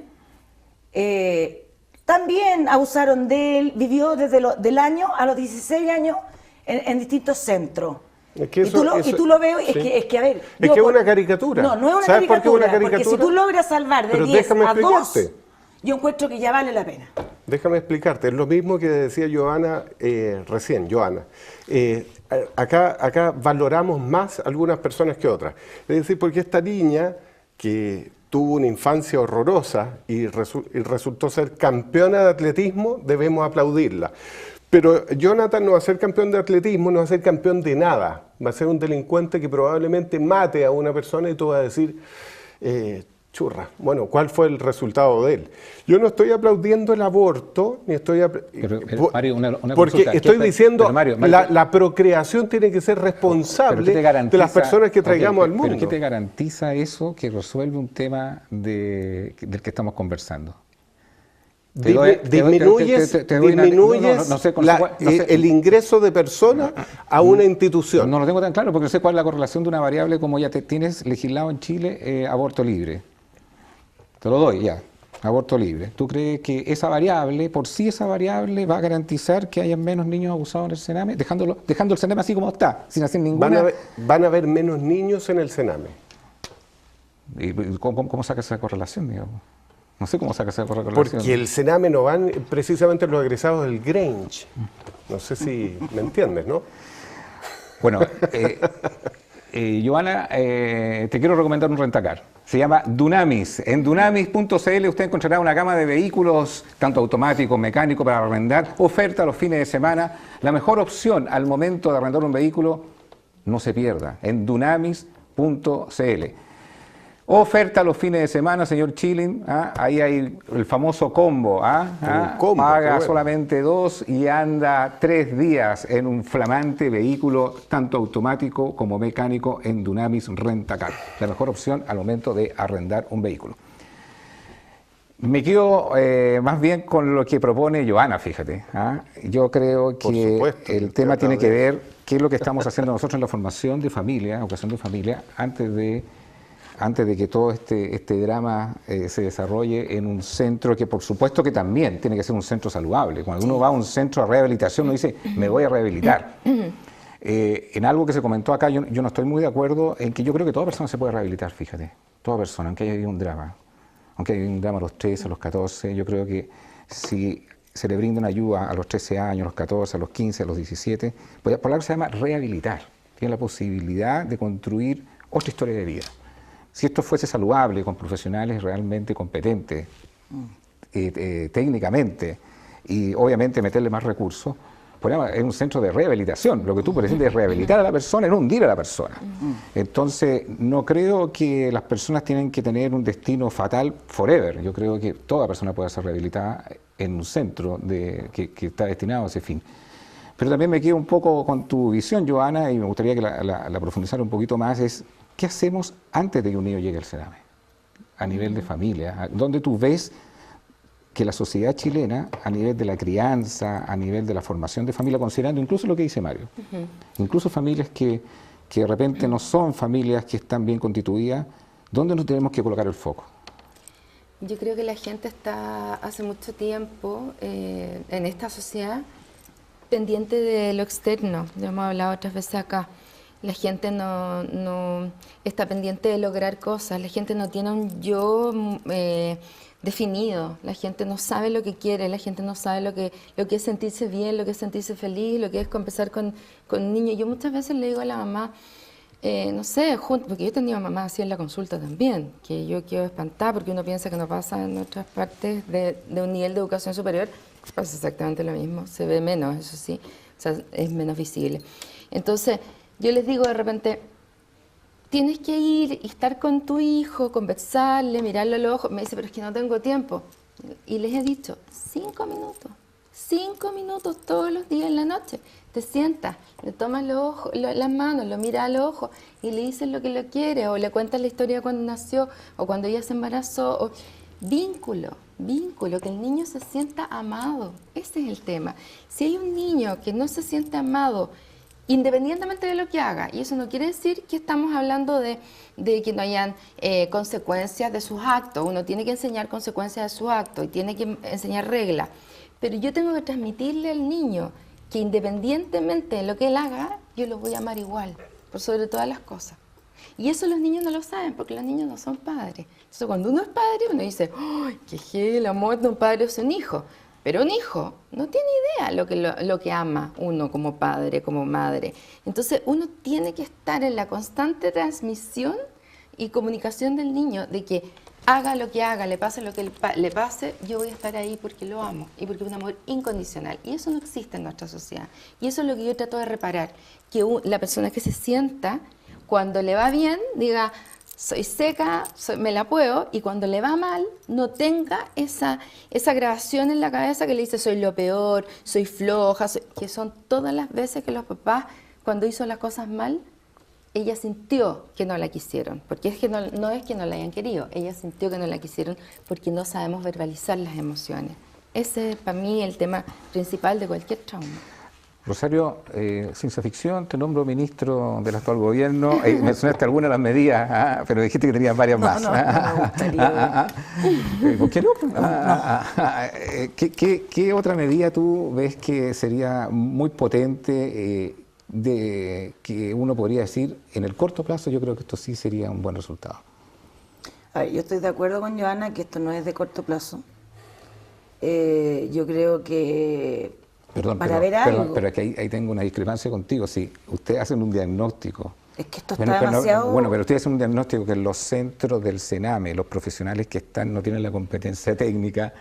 abusaron de él, vivió desde del año a los 16 años en distintos centros. Es que y tú lo veo, sí. es que a ver... Es que es una caricatura. No es una ¿Sabes caricatura, por qué es una caricatura? Porque si tú logras salvar de 10 a 2, yo encuentro que ya vale la pena. Déjame explicarte, es lo mismo que decía Joana recién, Joana. Acá valoramos más algunas personas que otras. Es decir, porque esta niña que tuvo una infancia horrorosa y resultó ser campeona de atletismo, debemos aplaudirla. Pero Jonathan no va a ser campeón de atletismo, no va a ser campeón de nada. Va a ser un delincuente que probablemente mate a una persona y tú vas a decir, churra, bueno, ¿cuál fue el resultado de él? Yo no estoy aplaudiendo el aborto, ni estoy... Mario, una porque consulta. estoy diciendo, Mario, la procreación tiene que ser responsable de las personas que traigamos al mundo. ¿Pero qué te garantiza eso que resuelve un tema del que estamos conversando? Disminuyes el ingreso de personas a una institución. No lo tengo tan claro porque no sé cuál es la correlación de una variable como ya tienes legislado en Chile, aborto libre. Te lo doy ya, aborto libre. ¿Tú crees que esa variable, por sí esa variable, va a garantizar que haya menos niños abusados en el Sename? Dejando el Sename así como está, sin hacer ninguna... Van a haber menos niños en el Sename. ¿Y cómo sacas esa correlación, digamos? No sé cómo sacas esa correlación. Porque el Sename no van precisamente los egresados del Grange. No sé si me entiendes, ¿no? Bueno, Joana, te quiero recomendar un rentacar. Se llama Dunamis. En dunamis.cl usted encontrará una gama de vehículos, tanto automáticos, mecánicos, para arrendar. Oferta los fines de semana. La mejor opción al momento de arrendar un vehículo, no se pierda, en dunamis.cl. Oferta los fines de semana, señor Chilling. Ahí hay el famoso combo. Paga solamente 2 y anda 3 días en un flamante vehículo, tanto automático como mecánico, en Dunamis Rentacar. La mejor opción al momento de arrendar un vehículo. Me quedo más bien con lo que propone Joana, fíjate. Yo creo que el tema tiene que ver qué es lo que estamos haciendo nosotros en la formación de familia, educación de familia, antes de que todo este drama se desarrolle en un centro que por supuesto que también tiene que ser un centro saludable. Cuando uno va a un centro de rehabilitación, uno dice, me voy a rehabilitar. En algo que se comentó acá, yo no estoy muy de acuerdo en que yo creo que toda persona se puede rehabilitar, fíjate, toda persona, aunque haya habido un drama. Aunque haya un drama a los 13, a los 14, yo creo que si se le brinda una ayuda a los 13 años, a los 14, a los 15, a los 17, pues por algo se llama rehabilitar. Tiene la posibilidad de construir otra historia de vida. Si esto fuese saludable, con profesionales realmente competentes, técnicamente, y obviamente meterle más recursos, es un centro de rehabilitación. Lo que tú pretendes es rehabilitar a la persona, no hundir a la persona. Entonces, no creo que las personas tienen que tener un destino fatal forever. Yo creo que toda persona puede ser rehabilitada en un centro que está destinado a ese fin. Pero también me quedo un poco con tu visión, Joana, y me gustaría que la profundizara un poquito más, es ¿qué hacemos antes de que un niño llegue al Sename? A nivel de familia, ¿dónde tú ves que la sociedad chilena, a nivel de la crianza, a nivel de la formación de familia, considerando incluso lo que dice Mario, incluso familias que de repente no son familias que están bien constituidas, ¿dónde nos tenemos que colocar el foco? Yo creo que la gente está hace mucho tiempo en esta sociedad pendiente de lo externo. Ya hemos hablado otras veces acá. La gente no está pendiente de lograr cosas, la gente no tiene un yo definido, la gente no sabe lo que quiere, la gente no sabe lo que es sentirse bien, lo que es sentirse feliz, lo que es conversar con un niño. Yo muchas veces le digo a la mamá, no sé, porque yo he tenido mamá así en la consulta también, que yo quedo espantada porque uno piensa que no pasa en otras partes de un nivel de educación superior, pasa exactamente lo mismo, se ve menos, eso sí, o sea, es menos visible. Entonces, yo les digo de repente, tienes que ir y estar con tu hijo, conversarle, mirarlo a los ojos. Me dice, pero es que no tengo tiempo. Y les he dicho, 5 minutos todos los días en la noche. Te sientas, le tomas las manos, lo miras a los ojos y le dices lo que lo quiere, o le cuentas la historia de cuando nació, o cuando ella se embarazó. Vínculo, que el niño se sienta amado. Ese es el tema. Si hay un niño que no se siente amado, independientemente de lo que haga, y eso no quiere decir que estamos hablando de que no hayan consecuencias de sus actos. Uno tiene que enseñar consecuencias de sus actos y tiene que enseñar reglas, pero yo tengo que transmitirle al niño que independientemente de lo que él haga, yo lo voy a amar igual, por sobre todas las cosas. Y eso los niños no lo saben, porque los niños no son padres. Entonces cuando uno es padre, uno dice, ¡ay, qué gel, el amor de un padre es un hijo! Pero un hijo no tiene idea lo que ama uno como padre, como madre. Entonces uno tiene que estar en la constante transmisión y comunicación del niño, de que haga lo que haga, le pase lo que le pase, yo voy a estar ahí porque lo amo y porque es un amor incondicional. Y eso no existe en nuestra sociedad. Y eso es lo que yo trato de reparar, que la persona que se sienta, cuando le va bien, diga, soy seca, me la puedo, y cuando le va mal, no tenga esa grabación en la cabeza que le dice soy lo peor, soy floja, que son todas las veces que los papás, cuando hizo las cosas mal, ella sintió que no la quisieron, porque es que no es que no la hayan querido, ella sintió que no la quisieron porque no sabemos verbalizar las emociones. Ese es para mí el tema principal de cualquier trauma. Rosario, ciencia ficción, te nombro ministro del actual gobierno. Mencionaste algunas de las medidas, pero dijiste que tenías varias más. No me gustaría. ¿Por qué no? ¿Qué otra medida tú ves que sería muy potente, de que uno podría decir en el corto plazo? Yo creo que esto sí sería un buen resultado. A ver, yo estoy de acuerdo con Joana que esto no es de corto plazo. Yo creo que pero aquí ahí tengo una discrepancia contigo. Si ustedes hacen un diagnóstico, es que esto está demasiado... Bueno, pero ustedes hacen un diagnóstico que en los centros del Sename, los profesionales que están no tienen la competencia técnica.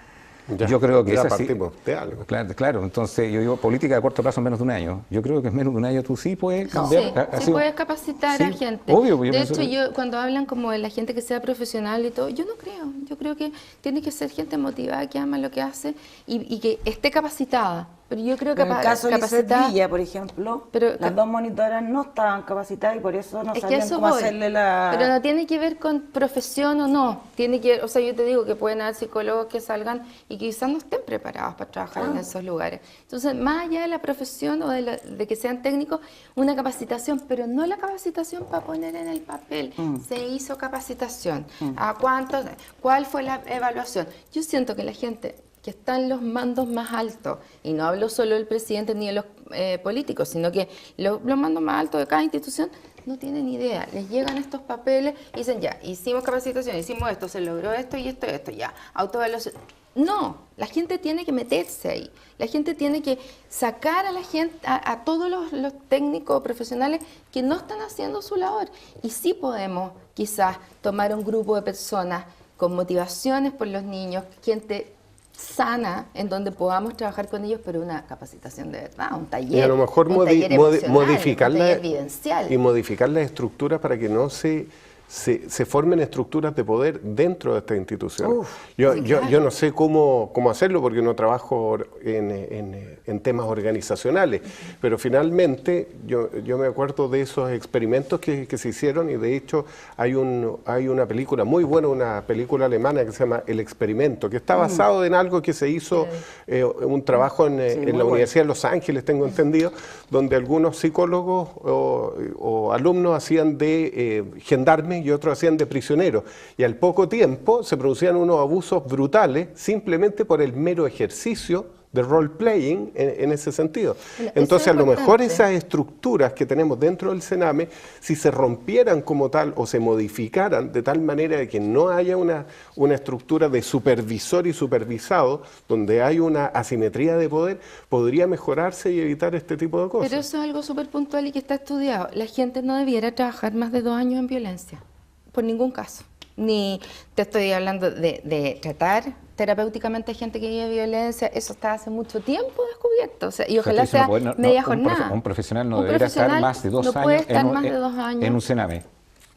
Yo creo que ya es así. partimos de algo. Claro, entonces yo digo, política de corto plazo en menos de un año. Yo creo que en menos de un año tú sí puedes cambiar. Sí puedes capacitar a gente. Obvio, de hecho, cuando hablan como de la gente que sea profesional y todo, yo no creo. Yo creo que tiene que ser gente motivada, que ama lo que hace y que esté capacitada. Pero yo creo que En el caso de Lizeth capacitar... Villa, por ejemplo, Pero- las dos monitoras no estaban capacitadas y por eso no Es que sabían eso cómo voy. hacerle la... Pero no tiene que ver con profesión o no. Tiene que, o sea, yo te digo que pueden haber psicólogos que salgan y quizás no estén preparados para trabajar en esos lugares. Entonces, más allá de la profesión o de que sean técnicos, una capacitación, pero no la capacitación para poner en el papel. Se hizo capacitación. ¿A cuántos? ¿Cuál fue la evaluación? Yo siento que la gente que está en los mandos más altos, y no hablo solo del presidente ni de los políticos, sino que los mandos más altos de cada institución no tienen idea. Les llegan estos papeles y dicen, ya, hicimos capacitación, hicimos esto, se logró esto y esto, ya, autoevaluación. No, la gente tiene que meterse ahí. La gente tiene que sacar a la gente, a todos los técnicos profesionales que no están haciendo su labor. Y sí podemos quizás tomar un grupo de personas con motivaciones por los niños, gente sana, en donde podamos trabajar con ellos, pero una capacitación de verdad, un taller. Y a lo mejor un taller emocional, modificar un taller vivencial. y modificar las estructuras para que no se formen estructuras de poder dentro de esta institución. Yo no sé cómo hacerlo porque no trabajo en temas organizacionales, pero finalmente yo me acuerdo de esos experimentos que se hicieron y de hecho hay una película muy buena, una película alemana que se llama El Experimento, que está basado en algo que se hizo, un trabajo en la Universidad de Los Ángeles, tengo entendido, donde algunos psicólogos o alumnos hacían de gendarmes y otros hacían de prisioneros. Y al poco tiempo se producían unos abusos brutales simplemente por el mero ejercicio de role-playing en ese sentido. Bueno, entonces, eso a es lo mejor importante. esas estructuras que tenemos dentro del Sename, si se rompieran como tal o se modificaran de tal manera de que no haya una estructura de supervisor y supervisado, donde hay una asimetría de poder, podría mejorarse y evitar este tipo de cosas. Pero eso es algo súper puntual y que está estudiado. La gente no debiera trabajar más de 2 años en violencia, por ningún caso. Ni te estoy hablando de tratar terapéuticamente a gente que vive violencia, eso está hace mucho tiempo descubierto. O sea, y ojalá sea media jornada. Un profesional no Un debería estar profesional más de 2 no años, puede estar más de 2 años en un Sename.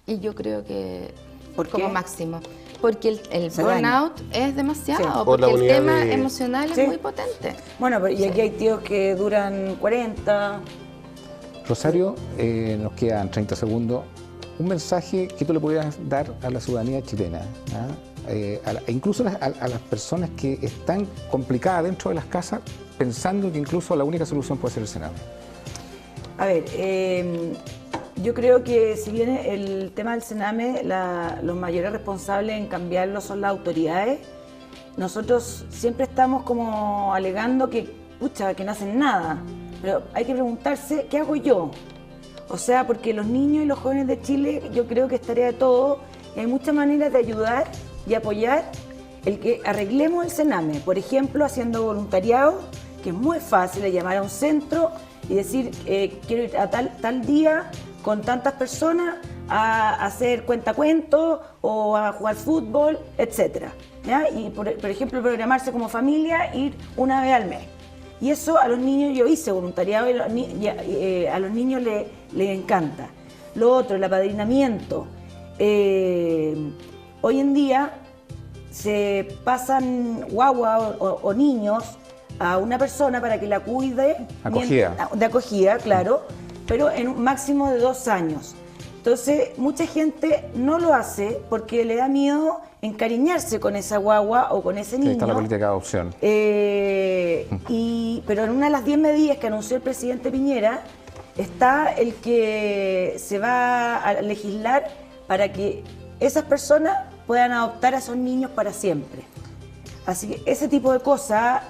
Y yo creo que ¿Por como qué? máximo. Porque el Se daña. burnout es demasiado, Sí. O porque la el unidad tema de- emocional Sí. es muy potente. Bueno, pero y aquí hay tíos que duran 40... Rosario, nos quedan 30 segundos. Un mensaje que tú le pudieras dar a la ciudadanía chilena, ¿ah? Incluso a las personas que están complicadas dentro de las casas, pensando que incluso la única solución puede ser el Sename. A ver, yo creo que si bien el tema del Sename, los mayores responsables en cambiarlo son las autoridades, nosotros siempre estamos como alegando que, pucha, que no hacen nada, pero hay que preguntarse, ¿qué hago yo? O sea, porque los niños y los jóvenes de Chile, yo creo que es tarea de todos, y hay muchas maneras de ayudar y apoyar el que arreglemos el Sename. Por ejemplo, haciendo voluntariado, que es muy fácil de llamar a un centro y decir, quiero ir a tal día con tantas personas a hacer cuentacuentos o a jugar fútbol, etc. ¿Ya? Y por ejemplo, programarse como familia, ir una vez al mes. Y eso a los niños, yo hice voluntariado y a los niños les encanta. Lo otro, el apadrinamiento. Hoy en día se pasan guagua o niños a una persona para que la cuide. Acogida. De acogida, claro, pero en un máximo de 2 años. Entonces, mucha gente no lo hace porque le da miedo encariñarse con esa guagua o con ese niño. Ahí está la política de adopción. Pero en una de las 10 medidas que anunció el presidente Piñera está el que se va a legislar para que esas personas puedan adoptar a esos niños para siempre. Así que ese tipo de cosas,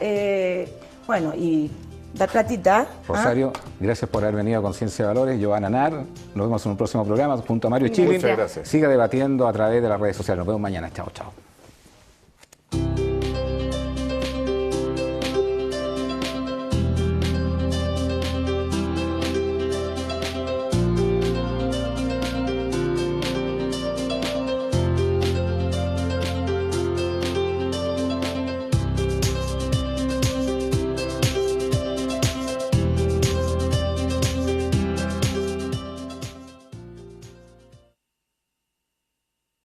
bueno, y dar platita. Rosario, gracias por haber venido a Conciencia de Valores. Giovanna Nar, nos vemos en un próximo programa junto a Mario Chilin. Muchas gracias. Siga debatiendo a través de las redes sociales. Nos vemos mañana. Chao, chao.